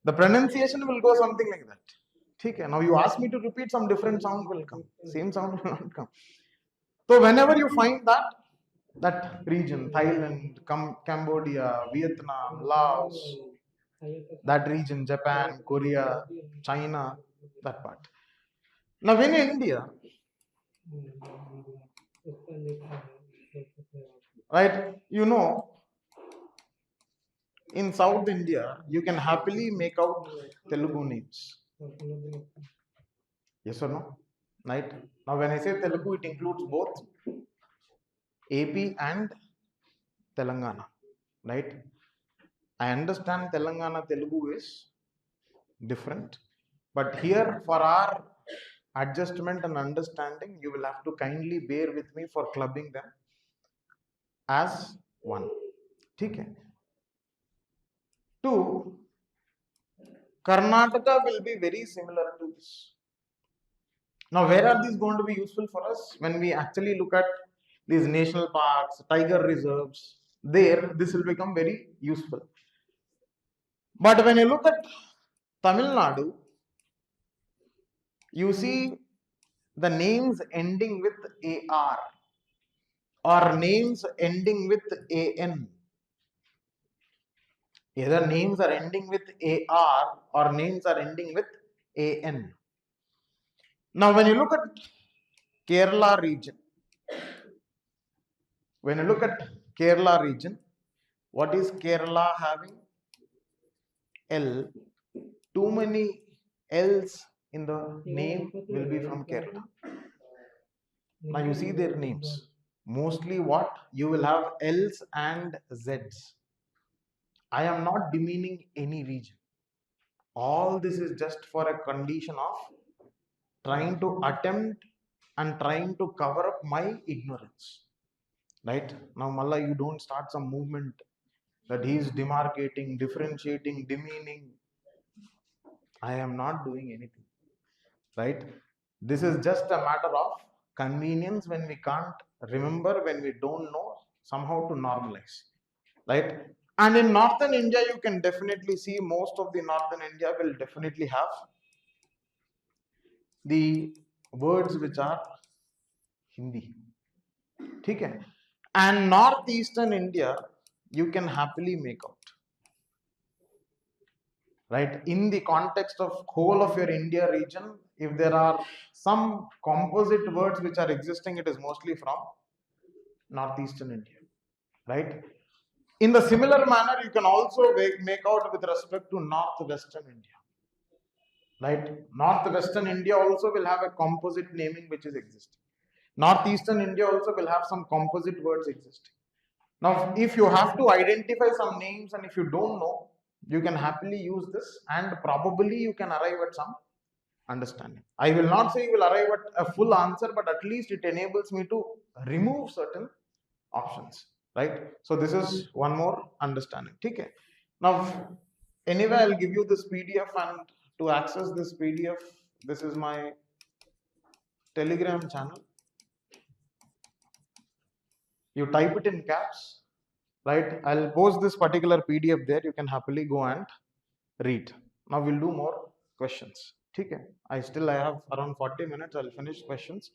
S1: The pronunciation will go something like that. Okay. Now you ask me to repeat, some different sound will come. Same sound will not come. So whenever you find that region, Thailand, Cambodia, Vietnam, Laos, that region, Japan, Korea, China, that part. Now in India, right, you know, in South India, you can happily make out Telugu names. Yes or no? Right? Now when I say Telugu, it includes both AP and Telangana. Right? I understand Telangana Telugu is different. But here, for our adjustment and understanding, you will have to kindly bear with me for clubbing them as one. Okay. 2. Karnataka will be very similar to this. Now, where are these going to be useful for us? When we actually look at these national parks, tiger reserves, there, this will become very useful. But when you look at Tamil Nadu, you see the names ending with AR or names ending with AN. Either names are ending with AR or names are ending with AN. Now, when you look at Kerala region, what is Kerala having? L. Too many L's in the name will be from Kerala. Now you see their names. Mostly what? You will have L's and Z's. I am not demeaning any region. All this is just for a condition of trying to attempt and trying to cover up my ignorance. Right? Now, Malla, you don't start some movement that he is demarcating, differentiating, demeaning. I am not doing anything. Right? This is just a matter of convenience when we can't remember, when we don't know, somehow to normalize. Right? And in northern India, you can definitely see most of the northern India will definitely have the words which are Hindi. Okay? And northeastern India, you can happily make out. Right? In the context of whole of your India region, if there are some composite words which are existing, it is mostly from northeastern India. Right? In the similar manner, you can also make out with respect to northwestern India. Right? Northwestern India also will have a composite naming which is existing. Northeastern India also will have some composite words existing. Now, if you have to identify some names and if you don't know, you can happily use this and probably you can arrive at some understanding. I will not say you will arrive at a full answer, but at least it enables me to remove certain options, right? So this is one more understanding. Okay. Now, anyway, I'll give you this PDF, and to access this PDF, this is my Telegram channel. You type it in caps, right? I'll post this particular PDF there. You can happily go and read. Now we'll do more questions. Okay. I have around 40 minutes. I'll finish questions.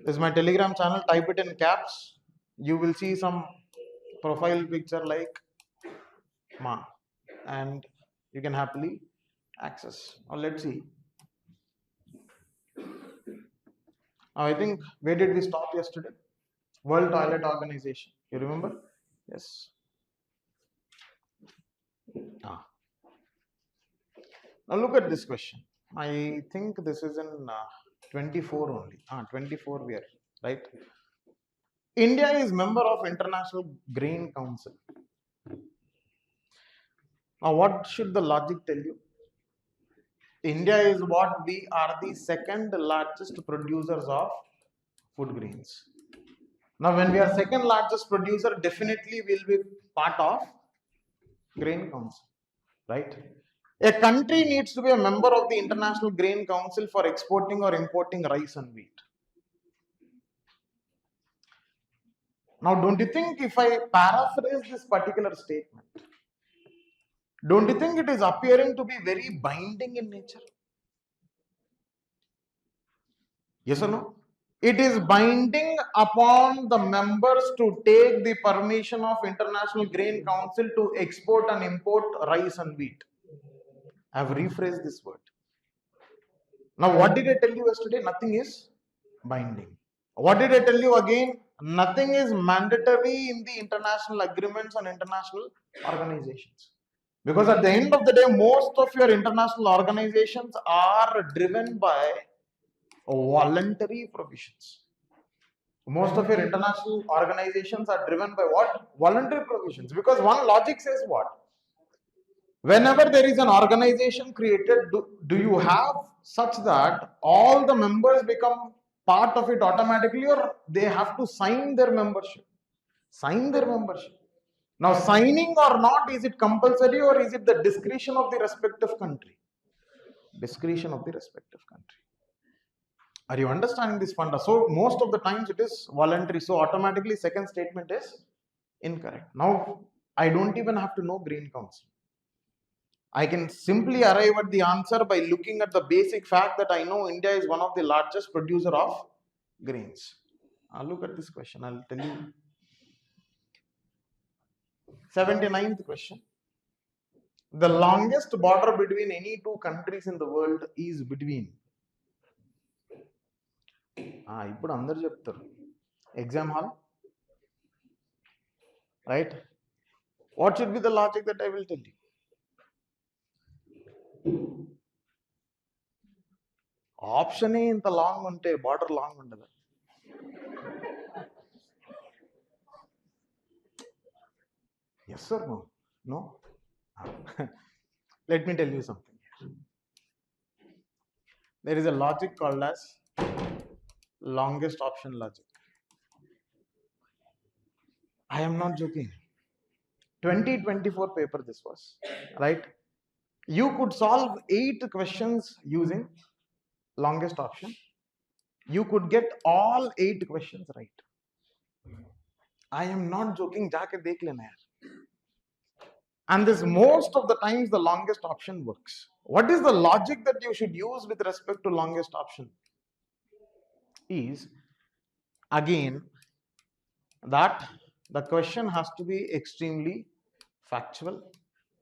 S1: This is my Telegram channel. Type it in caps. You will see some profile picture like Ma, and you can happily access. Now let's see. Now I think, where did we stop yesterday? World Toilet Organization. You remember? Yes. Now look at this question. I think this is in 24 only. 24 we are, right? India is member of International Grain Council. Now what should the logic tell you? India is what? We are the second largest producers of food grains. Now when we are second largest producer, definitely we will be part of Grain Council, right? A country needs to be a member of the International Grain Council for exporting or importing rice and wheat. Now, don't you think, if I paraphrase this particular statement, don't you think it is appearing to be very binding in nature? Yes or no? It is binding upon the members to take the permission of International Grain Council to export and import rice and wheat. I have rephrased this word. Now, what did I tell you yesterday? Nothing is binding. What did I tell you again? Nothing is mandatory in the international agreements and international organizations. Because at the end of the day, most of your international organizations are driven by voluntary provisions. Most of your international organizations are driven by what? Voluntary provisions. Because one logic says what? Whenever there is an organization created, do you have such that all the members become part of it automatically, or they have to sign their membership? Sign their membership. Now, signing or not, is it compulsory or is it the discretion of the respective country? Discretion of the respective country. Are you understanding this funda? So, most of the times it is voluntary. So, automatically second statement is incorrect. Now, I don't even have to know Green Council. I can simply arrive at the answer by looking at the basic fact that I know India is one of the largest producer of grains. Look at this question. I'll tell you. 79th question. The longest border between any two countries in the world is between. ఇప్పుడు అందరు చెప్తారు. Exam hall, right? What should be the logic that I will tell you? Option A ఇంత long ఉంటే border long ఉండదు. Yes or no? No? Let me tell you something. There is a logic called as longest option logic. I am not joking. 2024 paper this was, right? You could solve 8 questions using longest option. You could get all 8 questions right. I am not joking. जाके देख लेना यार. And this most of the times the longest option works. What is the logic that you should use with respect to longest option? Is again that the question has to be extremely factual.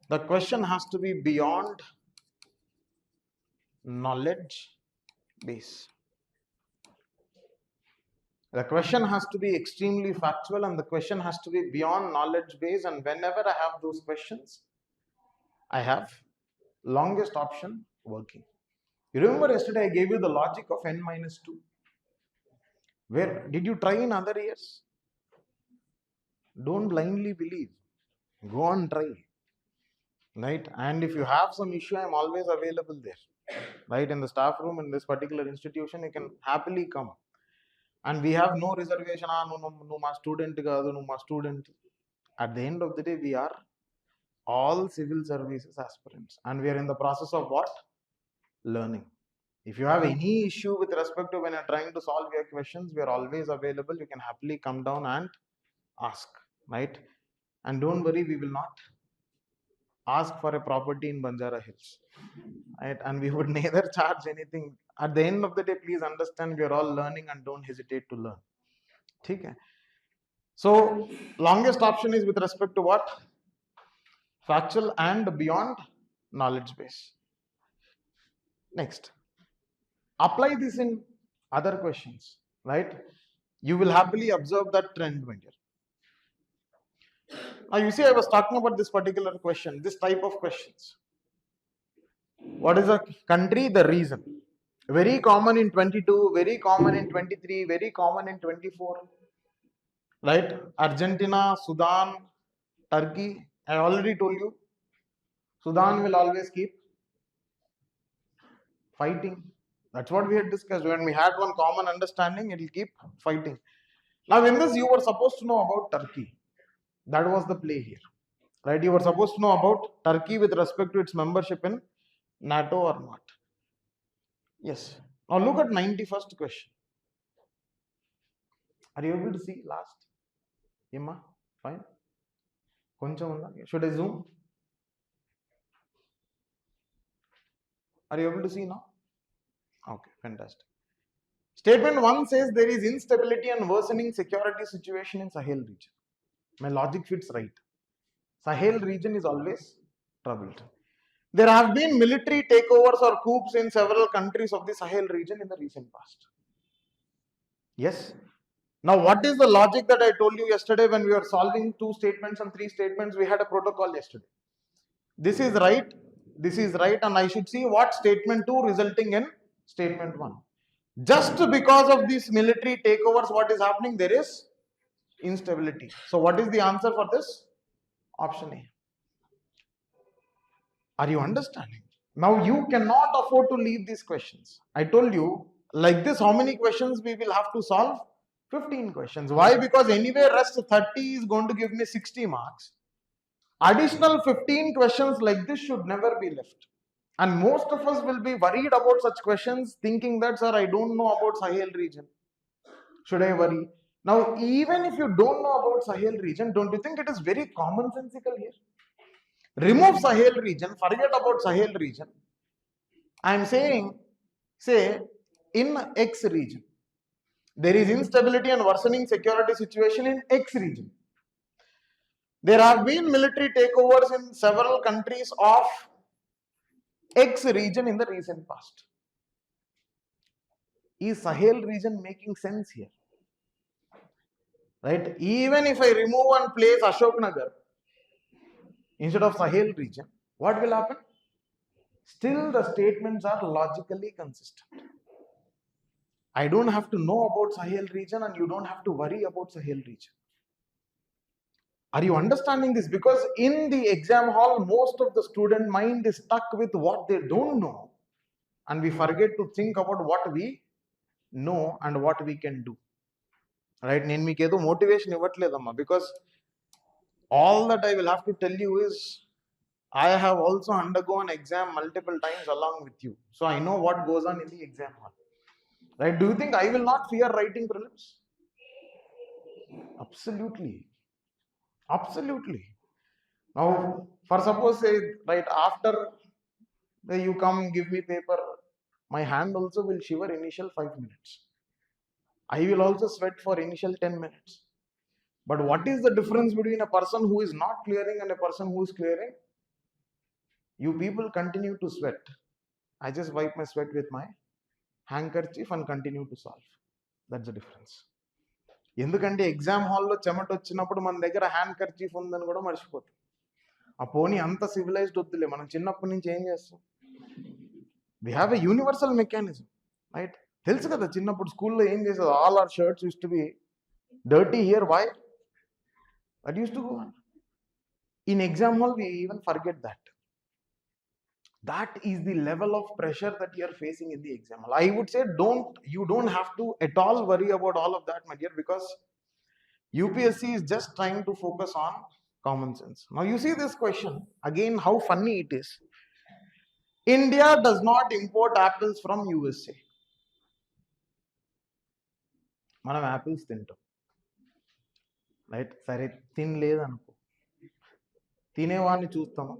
S1: The question has to be beyond knowledge base. The question has to be extremely factual and the question has to be beyond knowledge base, and whenever I have those questions, I have longest option working. You remember yesterday I gave you the logic of n-2. Where did you try in other years? Don't blindly believe. Go on, try. right? And if you have some issue, I'm always available there, right? In the staff room in this particular institution, you can happily come. And we have no reservation. No, my student, no, my student. At the end of the day, we are all civil services aspirants, and we are in the process of what? Learning. If you have any issue with respect to when you're trying to solve your questions, we are always available. You can happily come down and ask, right? And don't worry, we will not ask for a property in Banjara Hills, right? And we would neither charge anything. At the end of the day, please understand, we are all learning and don't hesitate to learn. Okay? So longest option is with respect to what? Factual and beyond knowledge base. Next, apply this in other questions, right? You will happily observe that trend, my dear. Now you see, I was talking about this particular question, this type of questions. What is a country? The region. Very common in 22, very common in 23, very common in 24. Right? Argentina, Sudan, Turkey. I already told you, Sudan will always keep fighting. That's what we had discussed. When we had one common understanding, it will keep fighting. Now in this, you were supposed to know about Turkey. That was the play here. Right? You were supposed to know about Turkey with respect to its membership in NATO or not. Yes. Now look at 91st question. Are you able to see last? Emma? Fine. Should I zoom? Are you able to see now? Okay, fantastic. Statement 1 says there is instability and worsening security situation in Sahel region. My logic fits right. Sahel region is always troubled. There have been military takeovers or coups in several countries of the Sahel region in the recent past. Yes. Now, what is the logic that I told you yesterday when we were solving 2 statements and 3 statements? We had a protocol yesterday. This is right, and I should see what statement 2 resulting in statement 1. Just because of these military takeovers, what is happening? There is instability. So, what is the answer for this? Option A. Are you understanding? Now, you cannot afford to leave these questions. I told you, like this, how many questions we will have to solve? 15 questions. Why? Because anyway, rest 30 is going to give me 60 marks. Additional 15 questions like this should never be left. And most of us will be worried about such questions, thinking that, sir, I don't know about Sahel region. Should I worry? Now, even if you don't know about Sahel region, don't you think it is very commonsensical here? Remove Sahel region, forget about Sahel region. I am saying, say, in X region, there is instability and worsening security situation in X region. There have been military takeovers in several countries of X region in the recent past. Is Sahel region making sense here? Right? Even if I remove and place Ashok Nagar instead of Sahel region, what will happen? Still the statements are logically consistent. I don't have to know about Sahel region and you don't have to worry about Sahel region. Are you understanding this? Because in the exam hall, most of the student mind is stuck with what they don't know, and we forget to think about what we know and what we can do. Right? Nenu meeku edo motivation ivvatledamma, because all that I will have to tell you is I have also undergone exam multiple times along with you. So I know what goes on in the exam hall. Right? Do you think I will not fear writing prelims? Absolutely. Absolutely. Now, for suppose say, right, after you come give me paper, my hand also will shiver initial 5 minutes. I will also sweat for initial 10 minutes. But what is the difference between a person who is not clearing and a person who is clearing? You people continue to sweat. I just wipe my sweat with my handkerchief and continue to solve. That's the difference. ఎందుకంటే exam హాల్లో చెమట వచ్చినప్పుడు మన దగ్గర hand kerchief ఉందని కూడా మర్చిపోతాం. ఆ పోనీ అంత సివిలైజ్డ్ వద్దులే, మనం చిన్నప్పటి నుంచి ఏం చేస్తాం? We have a universal mechanism, right? తెలుసు కదా చిన్నప్పుడు స్కూల్లో ఏం చేసేది? All are shirts use to be dirty here. Why? That use to go on. In exam hall we even forget that. That is the level of pressure that you are facing in the exam. I would say you don't have to at all worry about all of that, my dear, because UPSC is just trying to focus on common sense. Now you see this question, again how funny it is. India does not import apples from USA. మనం apples తింటాం, right? సరే తినలేదనుకో, తినేవాడిని చూస్తామా?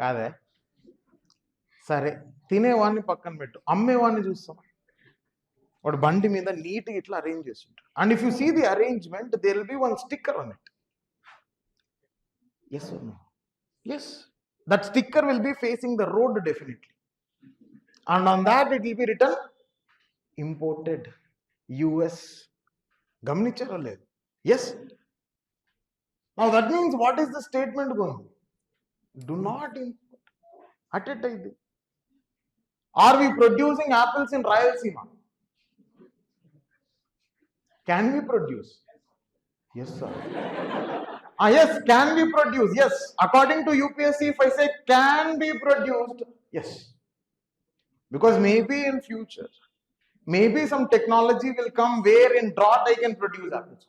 S1: కాదే. సరే తినేవాడిని పక్కన పెట్టు, అమ్మేవాడిని చూస్తామా? వాడు బండి మీద నీట్గా ఇట్లా అరేంజ్ చేస్తుంటారు. And if you see the arrangement, there will be one sticker on it. Yes or no? Yes. That sticker will be facing the road definitely. And on that it will be written imported US. Gamnichara లేదు. Yes. Now that means what is the statement going? Do not import. At a time. Are we producing apples in Rayalaseema? Can we produce? Yes, sir. Yes, can be produced. Yes, according to UPSC, if I say can be produced, yes, because maybe in future, maybe some technology will come where in drought I can produce apples.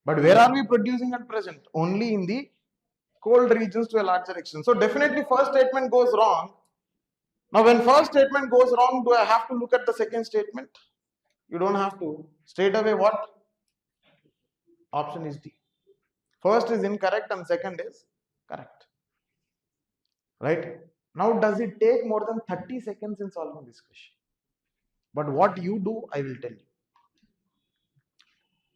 S1: But where are we producing at present? Only in the cold regions to a larger extent. So definitely first statement goes wrong. Now when first statement goes wrong, do I have to look at the second statement? You don't have to. Straight away what? Option is D. First is incorrect and second is correct. Right? Now does it take more than 30 seconds in solving this question? But what you do, I will tell you.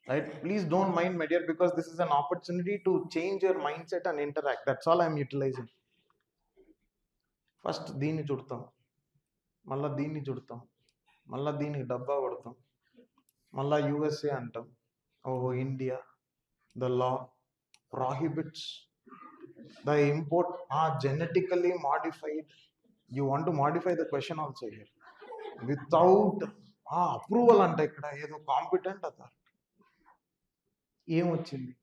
S1: Right? Please don't mind, my dear, because this is an opportunity to change your mindset and interact. That's all I am utilizing. First దీన్ని చుడతాం, మళ్ళీ దీన్ని చుడతాం, మళ్ళీ దీనికి డబ్బా కొడతాం, మళ్ళీ USA అంటాం. Oh, India, the law prohibits the import genetically modified. You want to modify the question also here without approval ante ikkada edo competent authority em vachindi,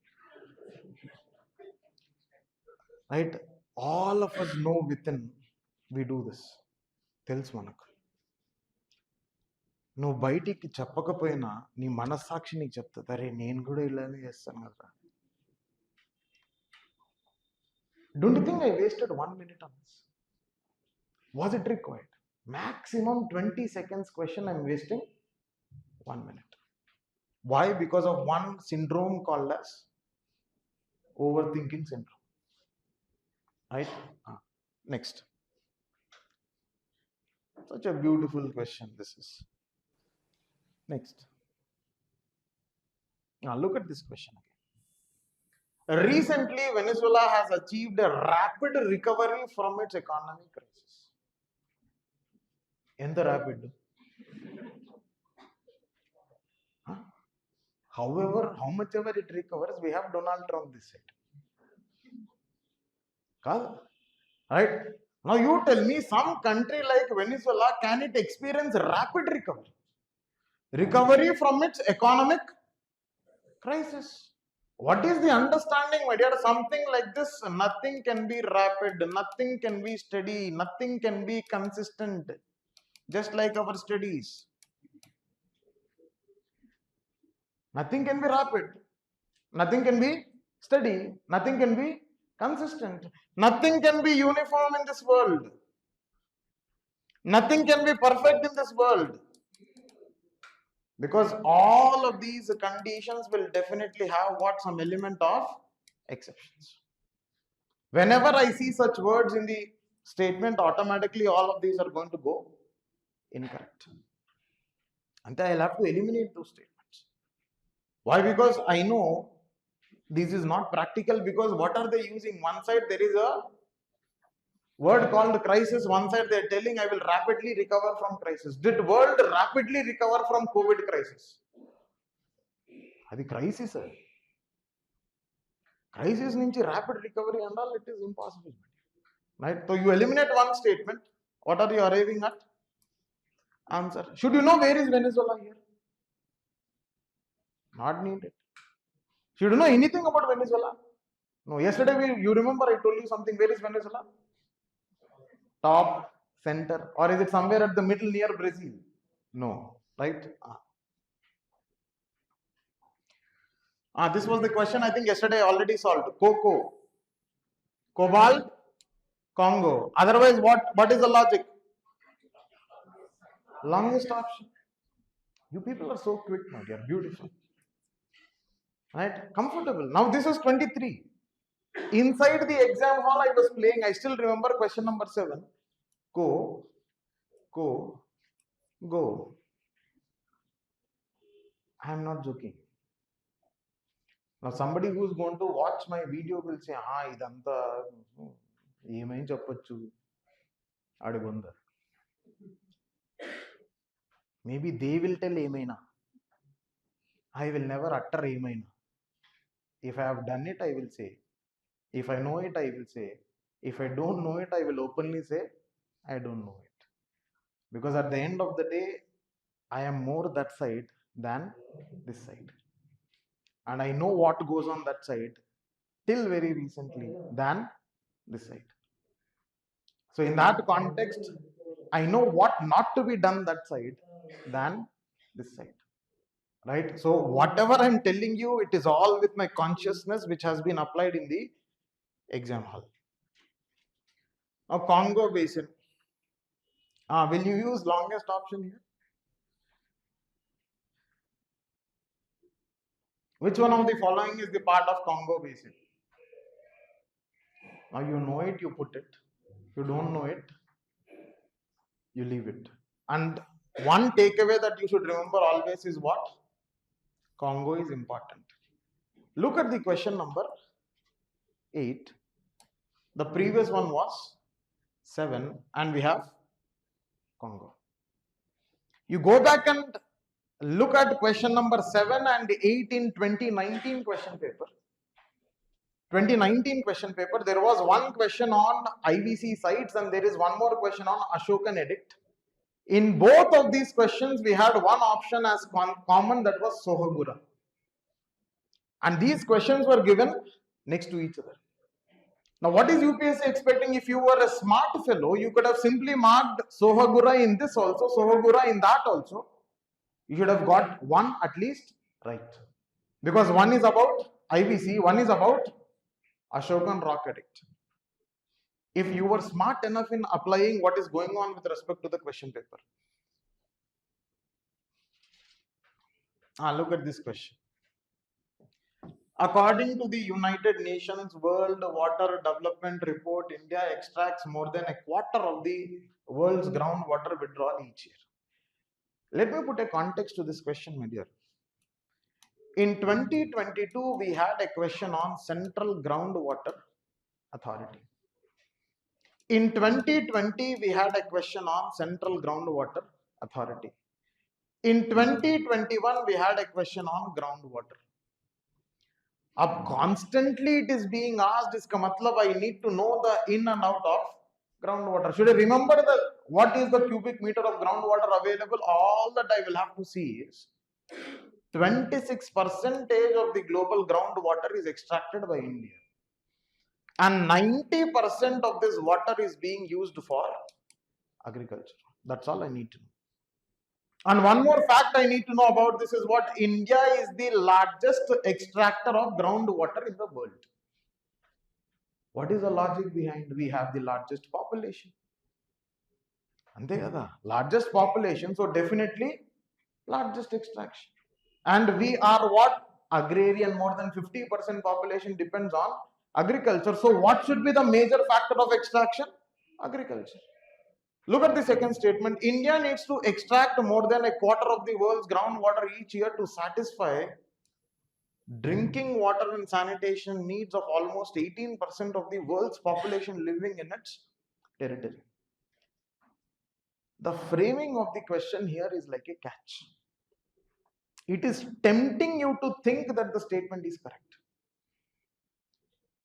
S1: right? All of us know within we do this. తెలుసు మనకు. నువ్వు బయటికి చెప్పకపోయినా నీ మనస్సాక్షి నీకు చెప్తుంది, అరే నేను కూడా ఇలానే చేస్తాను కదా. Don't you think I wasted 1 minute on this? Was it required? Maximum 20 seconds question I'm wasting 1 minute. Why? Because of one syndrome called as overthinking syndrome. Right? Next. Such a beautiful question this is. Next. Now look at this question again. Recently, Venezuela has achieved a rapid recovery from its economic crisis. ఎంత rapid? However, how much ever it recovers, we have Donald Trump this side. Right? Now you tell me, some country like Venezuela, can it experience rapid recovery? Recovery from its economic crisis. What is the understanding, my dear? Something like this, nothing can be rapid, nothing can be steady, nothing can be consistent, just like our studies. Nothing can be rapid, nothing can be steady, nothing can be consistent, nothing can be uniform in this world, nothing can be perfect in this world. Because all of these conditions will definitely have some element of exceptions. Whenever I see such words in the statement, automatically all of these are going to go incorrect. And I'll have to eliminate those statements. Why? Because I know this is not practical, because what are they using? One side there is a word called crisis, one side they are telling I will rapidly recover from crisis. Did world rapidly recover from COVID crisis? Adi crisis. Crisis nunchi rapid recovery and all, it is impossible. Right? So you eliminate one statement, what are you arriving at? Answer. Should you know where is Venezuela here? Not needed. Should you know anything about Venezuela? No, yesterday you remember I told you something. Where is Venezuela? Top, center, or is it somewhere at the middle near Brazil? No, right? This was the question I think yesterday I already solved. Cocoa, cobalt, Congo. Otherwise, what is the logic? Longest option. You people are so quick, my dear. Beautiful. Right? Comfortable. Now this is 23. Inside the exam hall, I was playing. I still remember question number 7. Go. I am not joking. Now somebody who is going to watch my video will say, idantha ఏమేం చెప్పొచ్చు అడుగుందా. Maybe they will tell ఏమైనా. I will never utter ఏమైనా. If I have done it, I will say. If I know it, I will say. If I don't know it, I will openly say, I don't know it. Because at the end of the day, I am more that side than this side. And I know what goes on that side till very recently than this side. So in that context, I know what not to be done that side than this side. Right? So whatever I'm telling you, it is all with my consciousness which has been applied in the exam hall. Now Congo Basin. Will you use longest option here? Which one of the following is the part of Congo Basin? Now you know it, you put it. You don't know it, you leave it. And one takeaway that you should remember always is what? Congo is important. Look at the question number 8. The previous one was 7 and we have Congo. You go back and look at question number 7 and 8 in 2019 question paper. 2019 question paper, there was one question on IVC sites and there is one more question on Ashokan edict. In both of these questions, we had one option as common, that was Sohagura. And these questions were given next to each other. Now, what is UPSC expecting? If you were a smart fellow, you could have simply marked Sohagura in this also, Sohagura in that also. You should have got one at least right. Because one is about IVC, one is about Ashokan rock edict. If you were smart enough in applying what is going on with respect to the question paper. Look at this question. According to the United Nations World Water Development Report, India extracts more than a quarter of the world's groundwater withdrawal each year. Let me put a context to this question, my dear. In 2022, we had a question on Central Groundwater Authority. In 2020, we had a question on Central Groundwater Authority. In 2021, we had a question on groundwater. Up constantly it is being asked, iska matlab I need to know the in and out of groundwater. Should I remember what is the cubic meter of groundwater available? All that I will have to see is 26% of the global groundwater is extracted by India. And 90% of this water is being used for agriculture. That's all I need to know. And one more fact I need to know about this is what? India is the largest extractor of groundwater in the world. What is the logic behind? We have the largest population. And they are the largest population, so definitely largest extraction. And we are what? Agrarian. More than 50% population depends on agriculture. So what should be the major factor of extraction? Agriculture. Look at the second statement. India needs to extract more than a quarter of the world's groundwater each year to satisfy drinking water and sanitation needs of almost 18% of the world's population living in its territory. The framing of the question here is like a catch. It is tempting you to think that the statement is correct.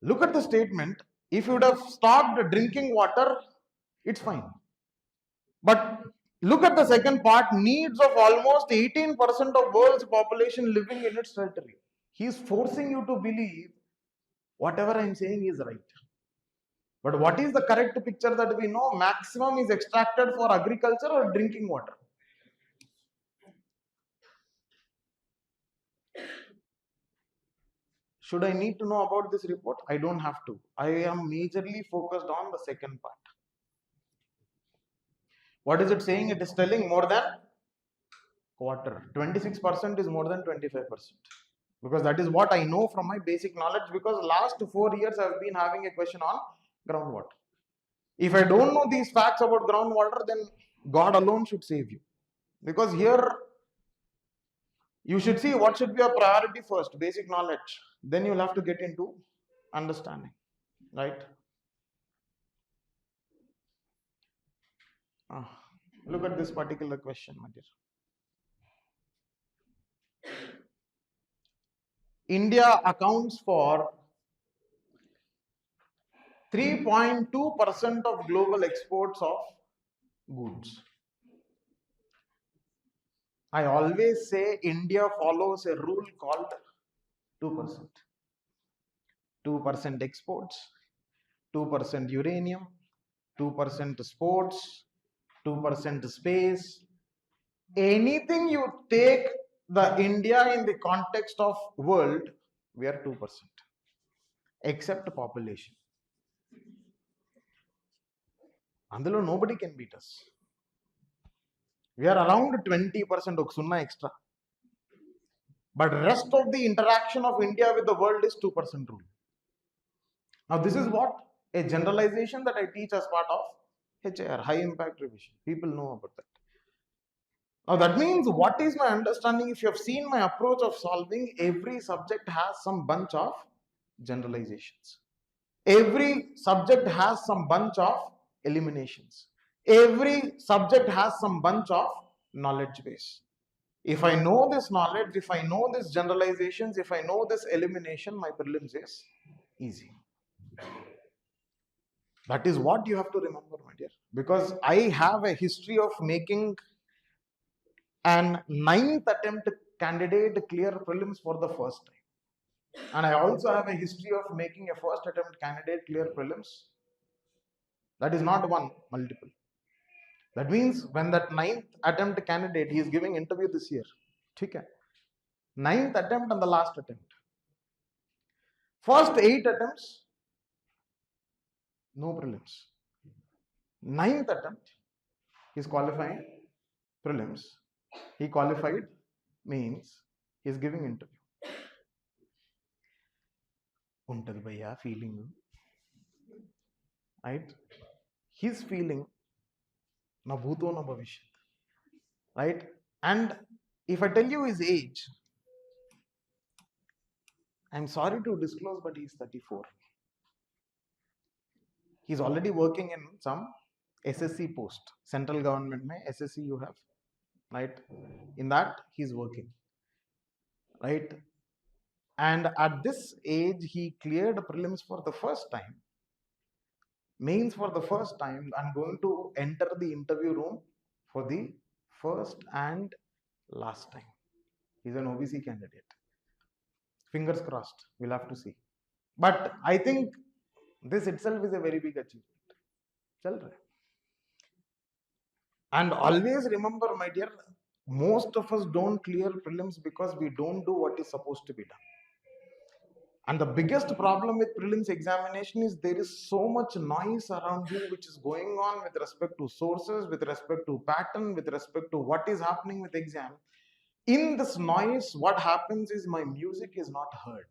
S1: Look at the statement. If you would have stopped drinking water, it's fine. But look at the second part, needs of almost 18% of world's population living in its territory. He is forcing you to believe whatever I'm saying is right. But what is the correct picture that we know? Maximum is extracted for agriculture or drinking water. Should I need to know about this report? I don't have to. I am majorly focused on the second part. What is it saying? It is telling more than quarter. 26% is more than 25%. Because that is what I know from my basic knowledge, because last 4 years I have been having a question on groundwater. If I don't know these facts about groundwater, then God alone should save you. Because here you should see what should be your priority first, basic knowledge. Then you'll have to get into understanding, right? Look at this particular question, my dear. India accounts for 3.2% of global exports of goods. I always say India follows a rule called 2%. 2% exports, 2% uranium, 2% sports, 2% space. Anything you take the India in the context of world, we are 2%, except population. Andalo nobody can beat us. We are around 20% of sunna extra. But rest of the interaction of India with the world is 2% rule. Now this is what a generalization that I teach as part of HIR, high impact revision. People know about that. Now that means, what is my understanding? If you have seen my approach of solving, every subject has some bunch of generalizations. Every subject has some bunch of eliminations. Every subject has some bunch of knowledge base. If I know this knowledge, if I know this generalizations, if I know this elimination, my prelims is easy. That is what you have to remember, my dear. Because I have a history of making an 9th attempt candidate clear prelims for the first time. And I also have a history of making a first attempt candidate clear prelims. That is not one, multiple. That means when that 9th attempt candidate, he is giving interview this year. Okay. 9th attempt and the last attempt. First 8 attempts, no prelims. 9th attempt, he is qualifying prelims. He qualified means he is giving interview. Untadi bhaiya feeling, right? His feeling na bhuto na bhavishyat, right? And if I tell you his age, I'm sorry to disclose, but he's 34. He's already working in some SSC post, central government mein SSC you have, right? In that he's working, right? And at this age, he cleared prelims for the first time, mains for the first time, and going to enter the interview room for the first and last time. He's an OBC candidate. Fingers crossed, we'll have to see. But I think this itself is a very big achievement. Chal raha hai. And always remember, my dear, most of us don't clear prelims because we don't do what is supposed to be done. And the biggest problem with prelims examination is there is so much noise around you which is going on with respect to sources, with respect to pattern, with respect to what is happening with exam. In this noise, what happens is my music is not heard.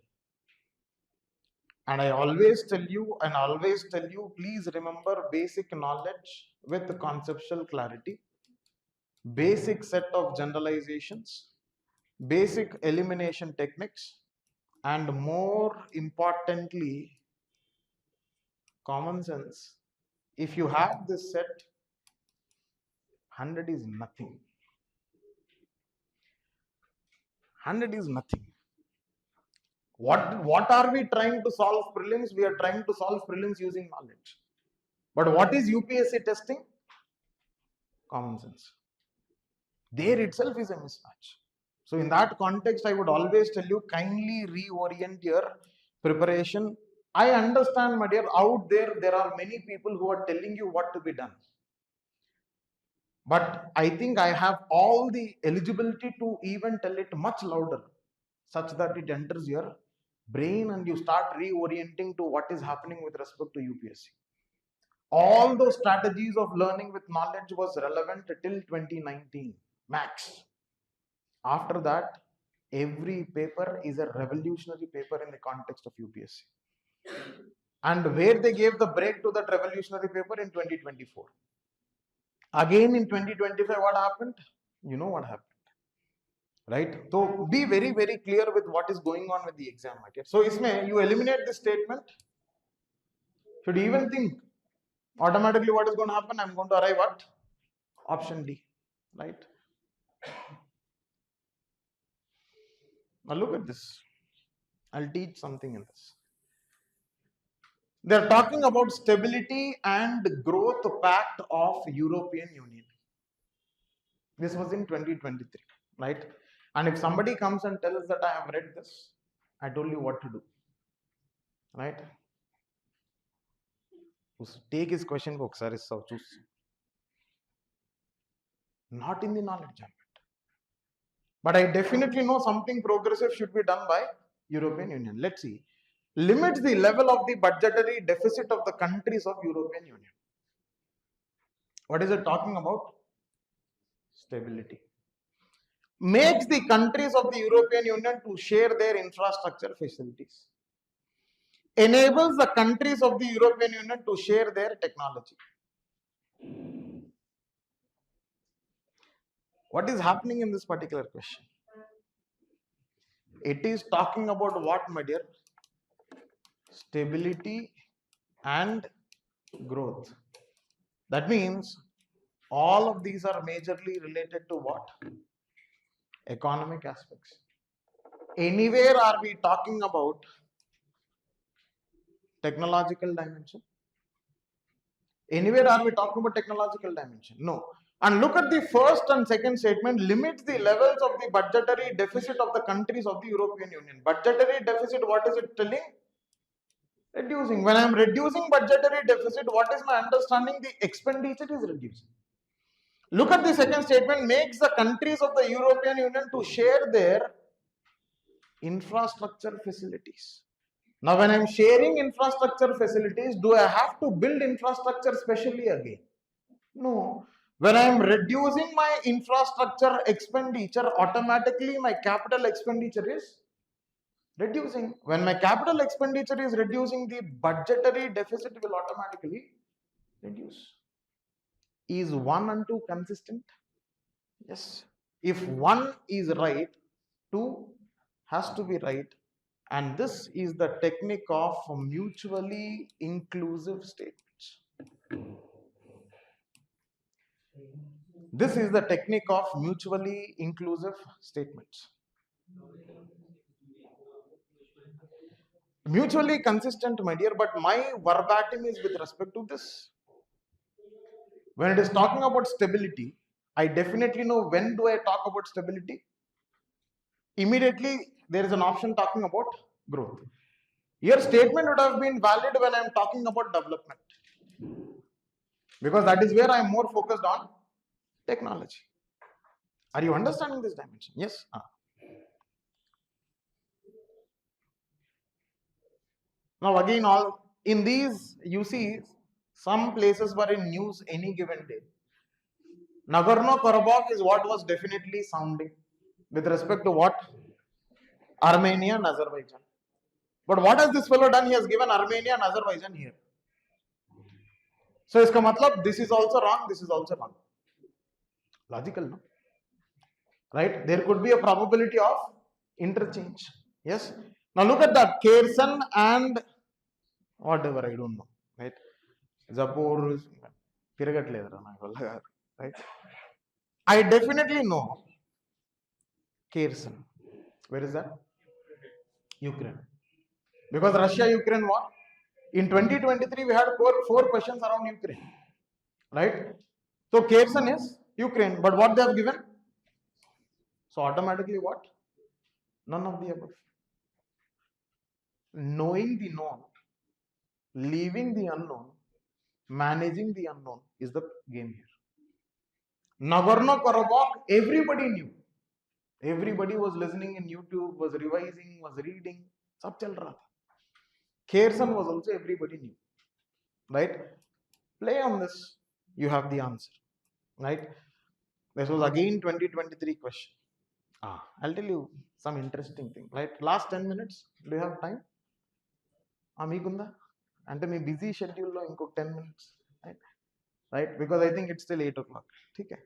S1: And I always tell you, please remember basic knowledge with conceptual clarity, basic set of generalizations, basic elimination techniques, and more importantly, common sense. If you have this set, 100 is nothing. 100 is nothing. What are we trying to solve prelims? We are trying to solve prelims using knowledge. But what is UPSC testing? Common sense. There itself is a mismatch. So in that context, I would always tell you, kindly reorient your preparation I understand, my dear, out there are many people who are telling you what to be done. But I think I have all the eligibility to even tell it much louder, such that it enters your brain and you start reorienting to what is happening with respect to UPSC. All those strategies of learning with knowledge was relevant till 2019 max. After that, every paper is a revolutionary paper in the context of UPSC. And where they gave the break to that revolutionary paper in 2024. Again in 2025, what happened? You know what happened, right? So be very, very clear with what is going on with the exam market. So isme you eliminate this statement. Should you even think automatically what is going to happen? I'm going to arrive at option D, right? Now look at this. I'll teach something in this. They're talking about stability and growth pact of European Union. This was in 2023, right? And if somebody comes and tells that I have read this, I told you what to do, right? Take his question book, sir. Not in the knowledge ambit. But I definitely know something progressive should be done by European Union. Let's see. Limits the level of the budgetary deficit of the countries of European Union. What is it talking about? Stability. Makes the countries of the European Union to share their infrastructure facilities. Enables the countries of the European Union to share their technology. What is happening in this particular question? It is talking about what, my dear? Stability and growth. That means all of these are majorly related to what? Economic aspects. Anywhere are we talking about technological dimension? Anywhere are we talking about technological dimension? No. And look at the first and second statement, limits the levels of the budgetary deficit of the countries of the European Union. Budgetary deficit, what is it telling? Reducing. When I am reducing budgetary deficit, what is my understanding? The expenditure is reducing. Look at the second statement, makes the countries of the European Union to share their infrastructure facilities. Now, when I am sharing infrastructure facilities, do I have to build infrastructure specially again? No. When I am reducing my infrastructure expenditure, automatically my capital expenditure is reducing. When my capital expenditure is reducing, the budgetary deficit will automatically reduce. Is 1 and 2 consistent? Yes. If 1 is right, 2 has to be right. And this is the technique of mutually inclusive statements. This is the technique of mutually inclusive statements. Mutually consistent, my dear, but my verbatim is with respect to this. When it is talking about stability, I definitely know when do I talk about stability. Immediately there is an option talking about growth. Your statement would have been valid when I am talking about development, because that is where I am more focused on technology. Are you understanding this dimension? Yes. Now again, all in these you see some places were in news any given day. Nagorno-Karabakh is what was definitely sounding with respect to what? Armenia and Azerbaijan. But what has this fellow done? He has given Armenia and Azerbaijan here. So iska matlab, this is also wrong, this is also wrong. Logical, no? Right? There could be a probability of interchange. Yes. Now look at that. Kherson and whatever, I don't know. Right? Zapor, right? I definitely know Kherson. Where is that? Ukraine. Because Russia-Ukraine war. In 2023, we had four questions around Ukraine. Right? So Kherson is Ukraine. But what they have given? So automatically what? None of the above. Knowing the known leaving the unknown, managing the unknown is the game here. Nagorno-Karabakh, everybody knew. Everybody was listening in YouTube, was revising, was reading. Sab chal raha tha. Kherson was also everybody knew. Right? Play on this, you have the answer. Right? This was again 2023 question. I'll tell you some interesting thing. Right? Last 10 minutes. Do you have time? Meekunda? Ante mee busy schedule lo inko 10 minutes. Right? Because I think it's still 8 o'clock. Okay.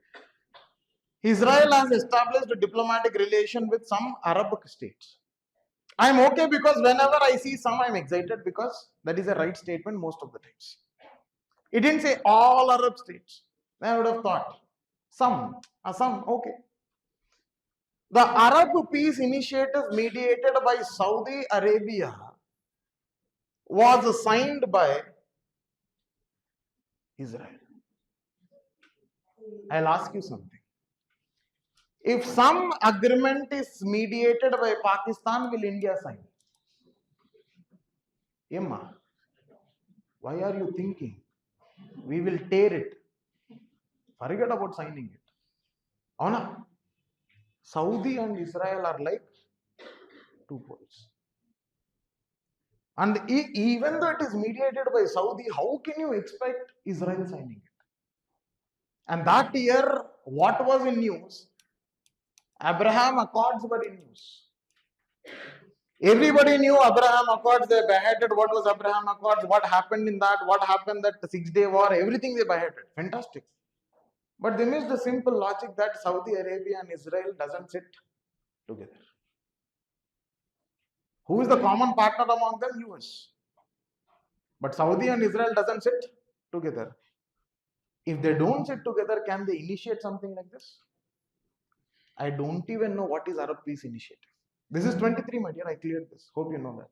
S1: Israel has established a diplomatic relation with some Arab states. I'm okay because whenever I see some, I'm excited because that is a right statement most of the times. It didn't say all Arab states. I would have thought some, okay. The Arab peace initiative mediated by Saudi Arabia was signed by Israel. I'll ask you something. If some agreement is mediated by Pakistan, will India sign? Emma, why are you thinking? We will tear it. Forget about signing it. Ona, Saudi and Israel are like two poles. And even though it is mediated by Saudi, how can you expect Israel signing it? And that year, what was in news? Abraham Accords were in news. Everybody knew Abraham Accords, they beheaded. What was Abraham Accords? What happened in that? What happened that 6-day war? Everything they beheaded. Fantastic. But they missed the simple logic that Saudi Arabia and Israel doesn't sit together. Who is the common partner among them? US. But Saudi and Israel doesn't sit together. If they don't sit together, can they initiate something like this? I don't even know what is Arab Peace Initiative. This is 23, my dear. I cleared this. Hope you know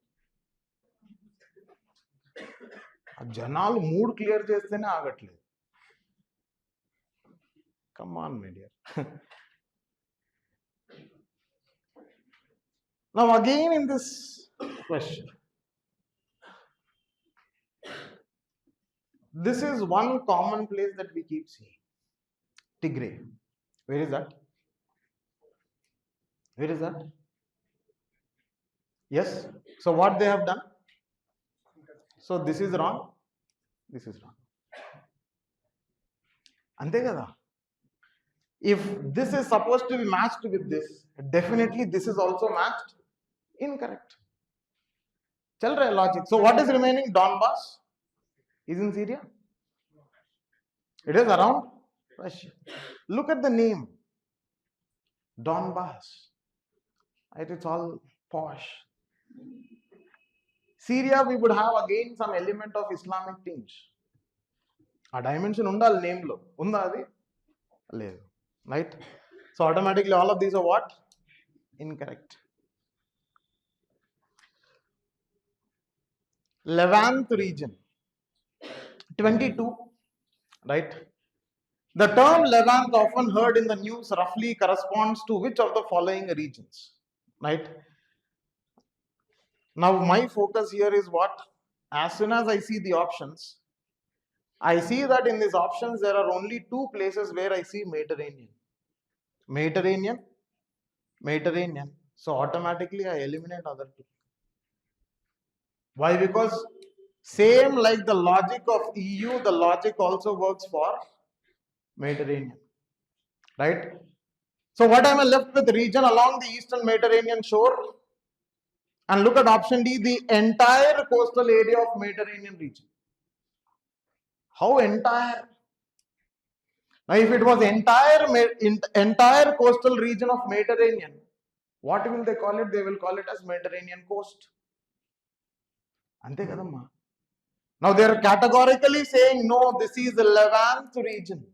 S1: that. Janalu mood clear chestene agatledu. Come on, my dear. Now again in this question, this is one common place that we keep seeing. Tigray. Where is that? Where is that? Yes. So what they have done? So this is wrong. This is wrong. Ante kada. If this is supposed to be matched with this, definitely this is also matched. Incorrect. Chal raha hai logic. So what is remaining? Donbass is in Syria. It is around Russia. Look at the name. Donbass. It's all posh. Syria, we would have again some element of Islamic tinge. A dimension undal name lo. Unda adi? Ledu. Right? So automatically all of these are what? Incorrect. Levant region. 22. Right? The term Levant, often heard in the news, roughly corresponds to which of the following regions? Right? Now my focus here is what? As soon as I see the options, I see that in these options there are only two places where I see Mediterranean. Mediterranean. So automatically I eliminate other two. Why? Because same like the logic of EU, the logic also works for Mediterranean. Right? So what am I left with? Region along the eastern Mediterranean shore. And look at option D, the entire coastal area of Mediterranean region. How entire? Now if it was entire coastal region of Mediterranean, what will they call it? They will call it as Mediterranean coast. Ante kadamma. Now they are categorically saying no, this is the Levant region.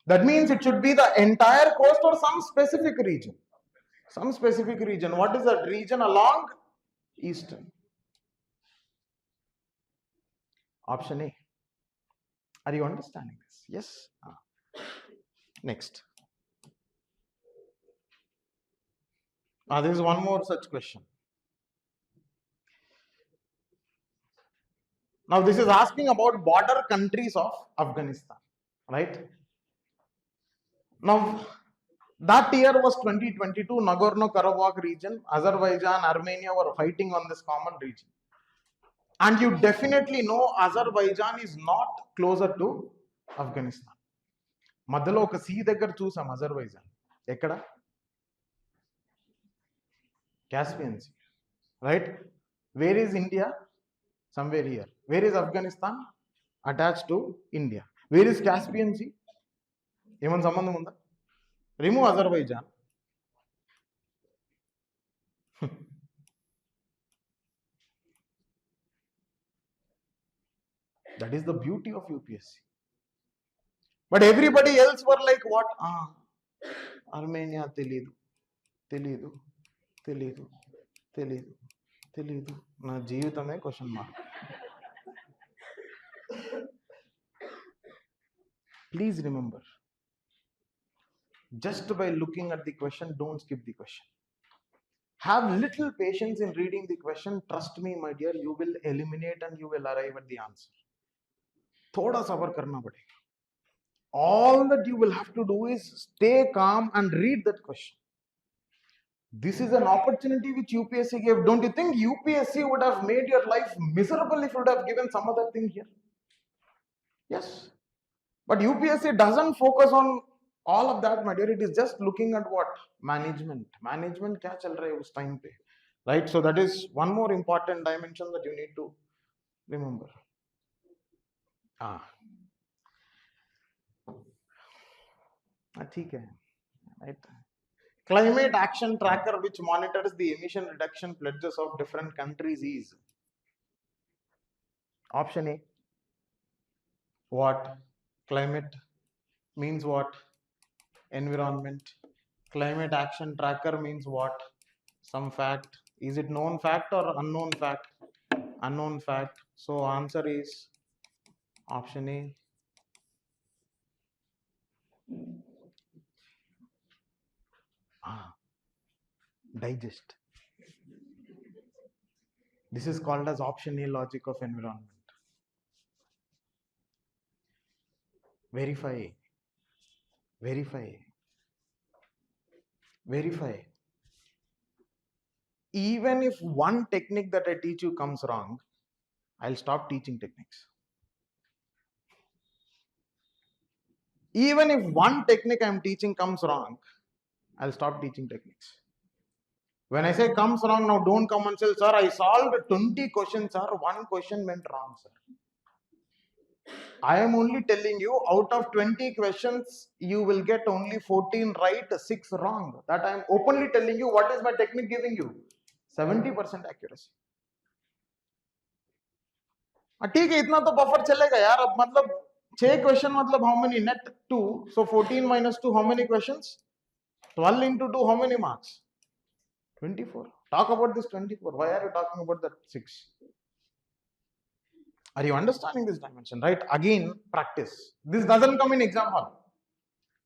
S1: That means it should be the entire coast or some specific region. Some specific region. What is that region along eastern? Option A. Are you understanding this? Yes. Next. There is one more such question. Now this is asking about border countries of Afghanistan, right? Now that year was 2022. Nagorno-Karabakh region, Azerbaijan, Armenia were fighting on this common region. And you definitely know Azerbaijan is not closer to Afghanistan. మధ్యలో ఒక see దగ్గర చూసాం Azerbaijan. ఎక్కడ? Caspian Sea, right? Where is India? Somewhere here. Where is Afghanistan? Attached to India. Where is Caspian Sea? ఏమైనా సంబంధం ఉందా? Remove Azerbaijan. That is the beauty of UPSC. But everybody else were like, what? Armenia తెలియదు, తెలియదు, తెలియదు, తెలియదు, తెలియదు. నా జీవితమే question mark. Please remember, just by looking at the question, don't skip the question. Have little patience in reading the question. Trust me, my dear, you will eliminate and you will arrive at the answer. थोड़ा सबर करना पड़ेगा. All that you will have to do is stay calm and read that question. This is an opportunity which UPSC gave. Don't you think UPSC would have made your life miserable if it would have given some other thing here? Yes. But UPSC doesn't focus on all of that, my dear. It is just looking at what? Management. Management kya chal raha hai us time pe. Right? So that is one more important dimension that you need to remember. ठीक है, right? Climate action tracker which monitors the emission reduction pledges of different countries is option A. What? Climate means what? Environment. Climate action tracker means what? Some fact. Is it known fact or unknown fact? Unknown fact. So answer is option A. Digest. This is called as option A logic of environment. Verify. Verify. Verify. Even if one technique that I teach you comes wrong, I'll stop teaching techniques. Even if one technique I'm teaching comes wrong, I'll stop teaching techniques. When I say comes wrong, now don't come and say, sir, I solved 20 questions, sir. One question went wrong, sir. I am only telling you, out of 20 questions, you will get only 14 right, 6 wrong. That I am openly telling you. What is my technique giving you? 70% accuracy. ठीक है, इतना तो buffer चलेगा यार. अब मतलब 6 question मतलब how many? Net 2. So 14 minus 2, how many questions? 12 into 2, how many marks? 24. Talk about this 24. Why are you talking about that 6? Are you understanding this dimension? Right? Again, practice. This doesn't come in exam hall.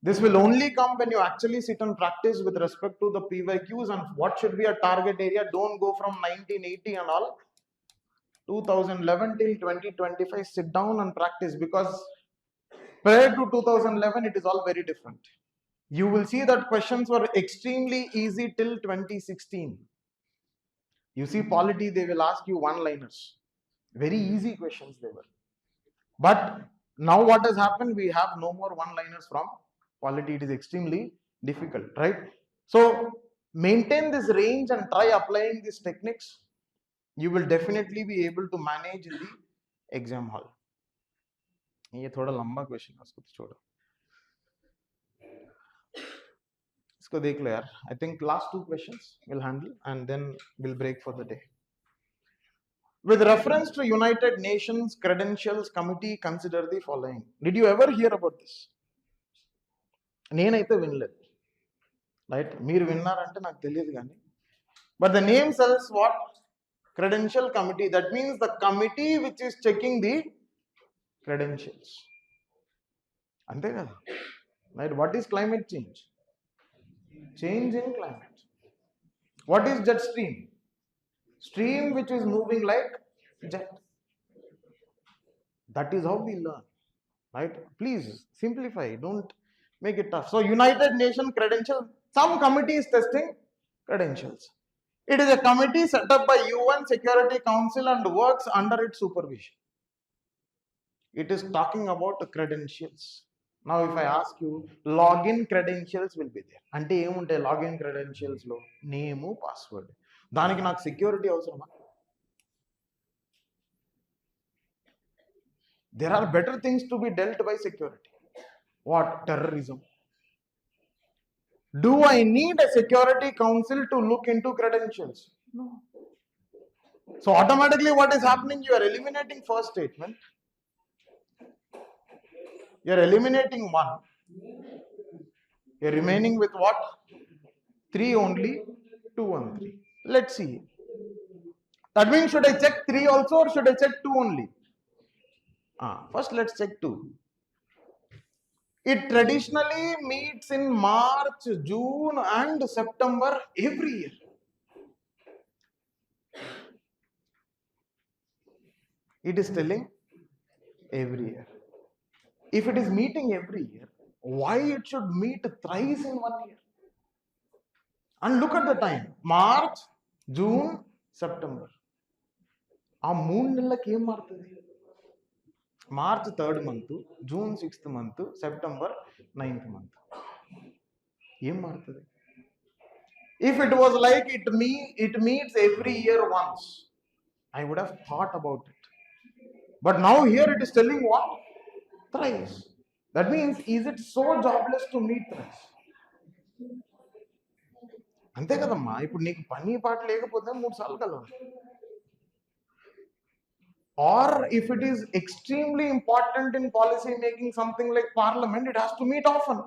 S1: This will only come when you actually sit and practice with respect to the PYQs and what should be a target area. Don't go from 1980 and all. 2011 till 2025, sit down and practice, because prior to 2011, it is all very different. You will see that questions were extremely easy till 2016. You see polity, they will ask you one-liners. Very easy questions they were. But now what has happened? We have no more one-liners from polity. It is extremely difficult, right? So maintain this range and try applying these techniques. You will definitely be able to manage in the exam hall. ये थोड़ा लंबा question है, उसको तो छोड़ो. इसको देख लो यार. I think last 2 questions we'll handle and then we'll break for the day. With reference to United Nations Credentials Committee, consider the following. Did you ever hear about this? నేనైతే వినలేదు. రైట్, మీరు విన్నారంటే నాకు తెలియదు కానీ. But the name says what? Credential Committee. That means the committee which is checking the credentials. అంతే కదా. Right? What is climate change? Change in climate. What is jet stream? Stream which is moving like jet. That is how we learn, right? Please simplify, don't make it tough. So United Nations credentials, some committee is testing credentials. It is a committee set up by UN Security Council and works under its supervision. It is talking about the credentials. Now if I ask you, login credentials will be there. Ante emunte login credentials lo name, password. Daniki naaku security avasarama. There are better things to be dealt by security. What? Terrorism. Do I need a security council to look into credentials? No. So automatically what is happening? You are eliminating first statement. You are eliminating one. You are remaining with what? 3 only, 2 and 3. Let's see. That means should I check 3 also or should I check 2 only? First let's check 2. It traditionally meets in March, June and September every year. It is telling every year. If it is meeting every year, why it should meet thrice in 1 year? And look at the time. March, June, September. ఆ 3 నెలలకి ఏం మారుతుంది? March 3rd month, June 6th month, September 9th month. ఏం మారుతుంది? If it was like it meets every year once, I would have thought about it. But now here it is telling what? Thrice. That means, is it so jobless to meet thrice? అంతే కదమ్మా, ఇప్పుడు నీకు పని పాట లేకపోతే 3 సార్లు కలవాలి. Or if it is extremely important in policy making, something like parliament, it has to meet often.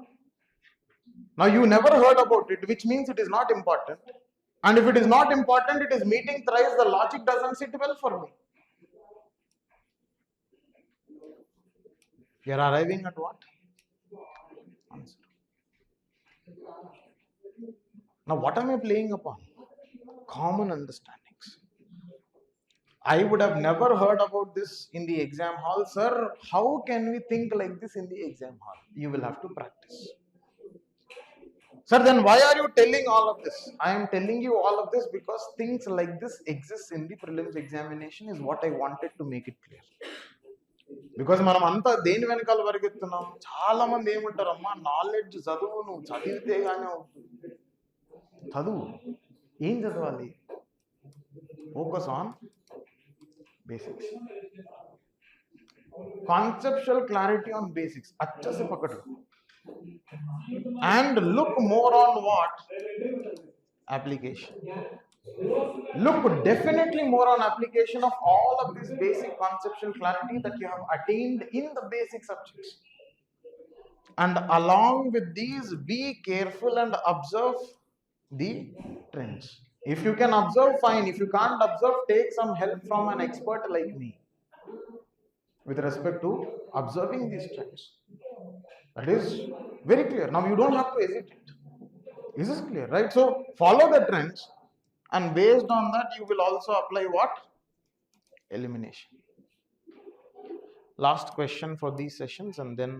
S1: Now you never heard about it, which means it is not important. And if it is not important, it is meeting thrice, the logic doesn't sit well for me. You are arriving at what? Answer. Now what am I playing upon? Common understandings. I would have never heard about this in the exam hall. Sir, how can we think like this in the exam hall? You will have to practice. Sir, then why are you telling all of this? I am telling you all of this because things like this exist in the prelims examination is what I wanted to make it clear. Because మనం అంతా దేని వెనకాల పరిగెత్తున్నాం. చాలా మంది ఏమంటారమ్మా, knowledge చదువు, నువ్వు చదివితే గానే అవుతుంది. చదువు ఏం చదవాలి? Focus on basics. Conceptual clarity on basics. अच्छे से पकड़ लो. And look more on what? Application. Look definitely more on application of all of this basic conceptual clarity that you have attained in the basic subjects. And along with these, be careful and observe the trends. If you can observe, fine. If you can't observe, take some help from an expert like me with respect to observing these trends. That is very clear. Now you don't have to hesitate. This is clear, right? So follow the trends, and based on that you will also apply what? Elimination. Last question for these sessions and then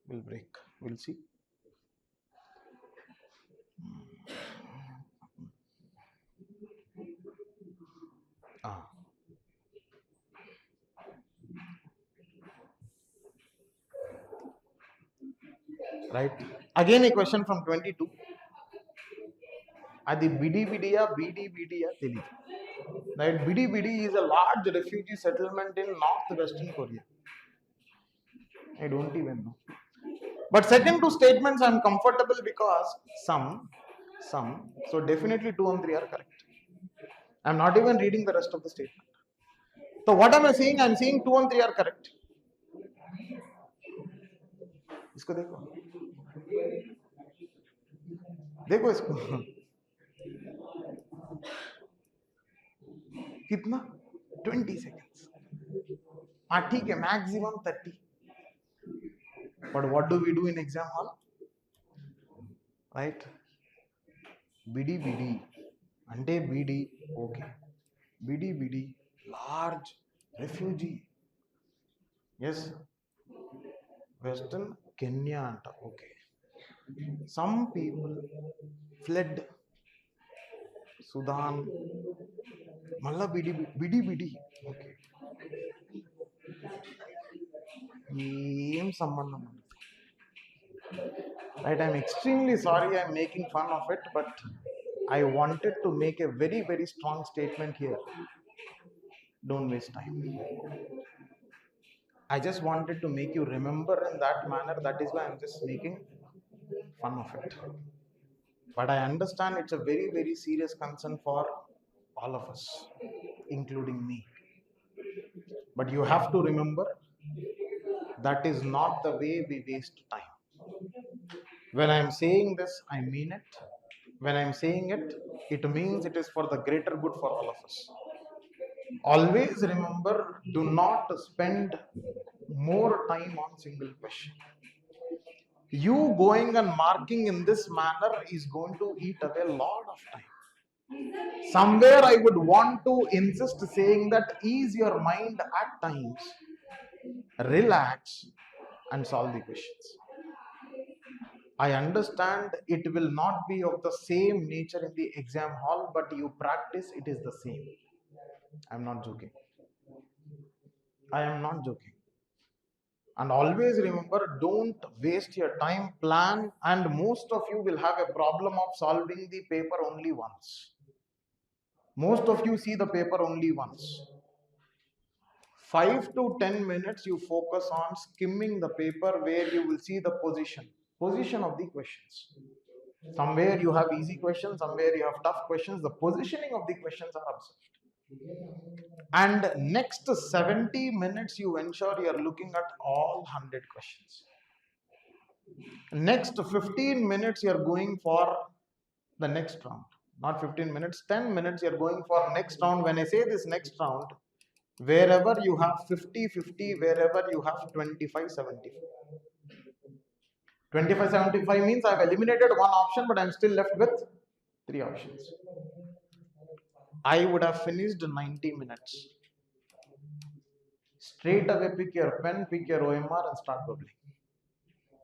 S1: we'll break. We'll see. Right. Again a question from 22. Adi Bidi Bidiya Teli. Right. Bidi Bidi is a large refugee settlement in northwestern Korea. I don't even know. But second two statements I am comfortable because some. So definitely 2 and 3 are correct. I am not even reading the rest of the statement. So what am I saying? I am saying 2 and 3 are correct. इसको देखो इसको कितना 20 seconds. ठीक है, maximum 30. But what do we do in exam hall? Right? Bidi Bidi ante Bidi, okay. Bidi Bidi, large refugee Yes, Western Kenya anta. Okay. Some people fled Sudan. Malla bidi. Okay. ఏం సంబంధం ఉంది? Right, I'm extremely sorry I'm making fun of it, but I wanted to make a very, very strong statement here. Don't waste time. I just wanted to make you remember in that manner. That is why I'm just making fun of it. But I understand it's a very, very serious concern for all of us, including me. But you have to remember that is not the way we waste time. When I'm saying this, I mean it. When I'm saying it, it means it is for the greater good for all of us. Always remember, do not spend more time on single question. You going and marking in this manner is going to eat away a lot of time. Somewhere I would want to insist saying that ease your mind at times, relax and solve the questions. I understand it will not be of the same nature in the exam hall, but you practice, it is the same. I'm not joking. I am not joking. And always remember, don't waste your time, plan, and most of you will have a problem of solving the paper only once. Most of you see the paper only once. 5 to 10 minutes you focus on skimming the paper where you will see the position of the questions. Somewhere you have easy questions, somewhere you have tough questions. The positioning of the questions are observed. And next 70 minutes you ensure you are looking at all 100 questions. Next 15 minutes you are going for the next round. Not 15 minutes, 10 minutes you are going for next round. When I say this next round, wherever you have 50-50, wherever you have 25-75. 25-75 means I've eliminated one option, but I'm still left with 3 options. I would have finished 90 minutes. Straight away pick your pen, pick your OMR and start bubbling.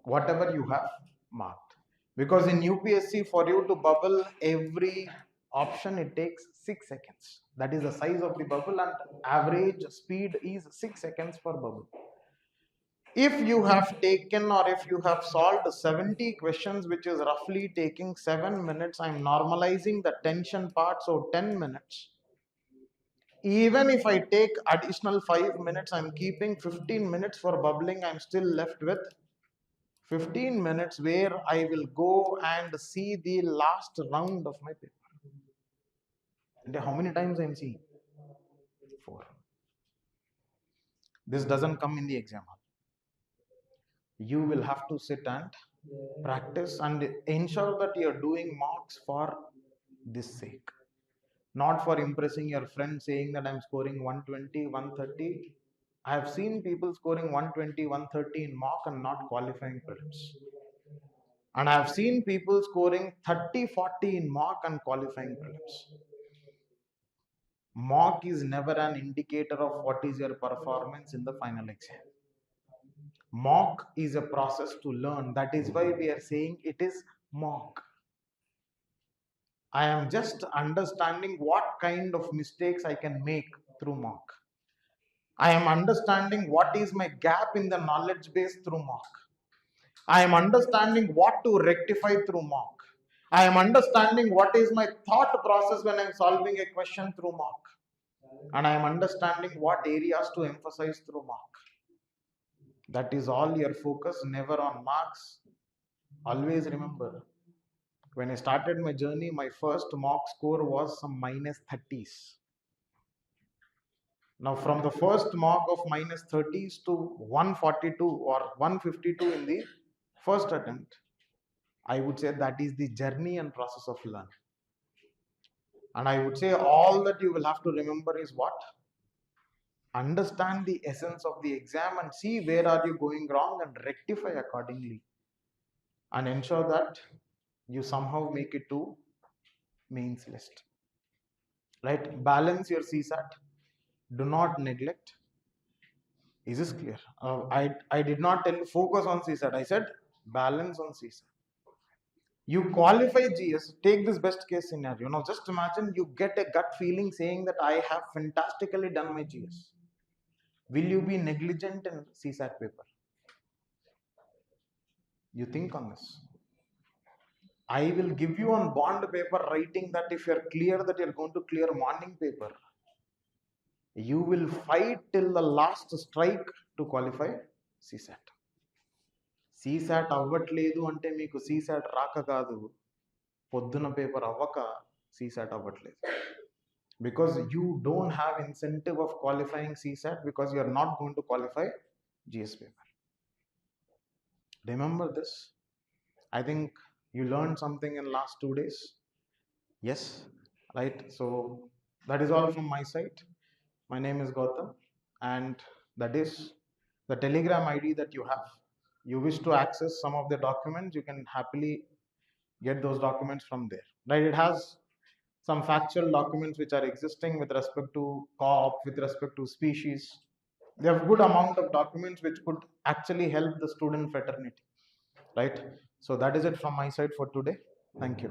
S1: Whatever you have marked. Because in UPSC, for you to bubble every option, it takes 6 seconds. That is the size of the bubble, and average speed is 6 seconds per bubble. If you have taken or if you have solved 70 questions, which is roughly taking 7 minutes, I'm normalizing the tension part, so 10 minutes. Even if I take additional 5 minutes, I'm keeping 15 minutes for bubbling, I'm still left with 15 minutes where I will go and see the last round of my paper. And how many times I'm seeing? 4. This doesn't come in the exam hall. You will have to sit and practice and ensure that you're doing marks for this sake. Not for impressing your friend saying that I'm scoring 120, 130. I have seen people scoring 120, 130 in mock and not qualifying prelims. And I have seen people scoring 30, 40 in mock and qualifying prelims. Mock is never an indicator of what is your performance in the final exam. Mock is a process to learn. That is why we are saying it is mock. I am just understanding what kind of mistakes I can make through mock. I am understanding what is my gap in the knowledge base through mock. I am understanding what to rectify through mock. I am understanding what is my thought process when I am solving a question through mock. And I am understanding what areas to emphasize through mock. That is all your focus, never on marks. Always remember, when I started my journey, my first mock score was some -30s. Now from the first mock of -30s to 142 or 152 in the first attempt, I would say that is the journey and process of learning. And I would say all that you will have to remember is what? Understand the essence of the exam and see where are you going wrong and rectify accordingly. And ensure that you somehow make it to mains list. Right? Balance your CSAT. Do not neglect. Is this clear? I did not tell focus on CSAT. I said balance on CSAT. You qualify GS, take this best case scenario. Now just imagine you get a gut feeling saying that I have fantastically done my GS. Will you be negligent in CSAT paper? You think on this. I will give you on bond paper writing that if you're clear that you're going to clear morning paper, you will fight till the last strike to qualify CSAT. CSAT అవ్వట్లేదు అంటే మీకు CSAT రాక కాదు, పొద్దున paper అవ్వక CSAT అవ్వట్లేదు. Because you don't have incentive of qualifying CSAT because you are not going to qualify GS paper. Remember this. I think you learned something in last 2 days. Yes, right? So that is all from my side. My name is Gautam, and that is the Telegram ID that you have. You wish to access some of the documents, you can happily get those documents from there. Right? It has some factual documents which are existing with respect to crop, with respect to species. They have good amount of documents which could actually help the student fraternity. Right? So that is it from my side for today. Thank you.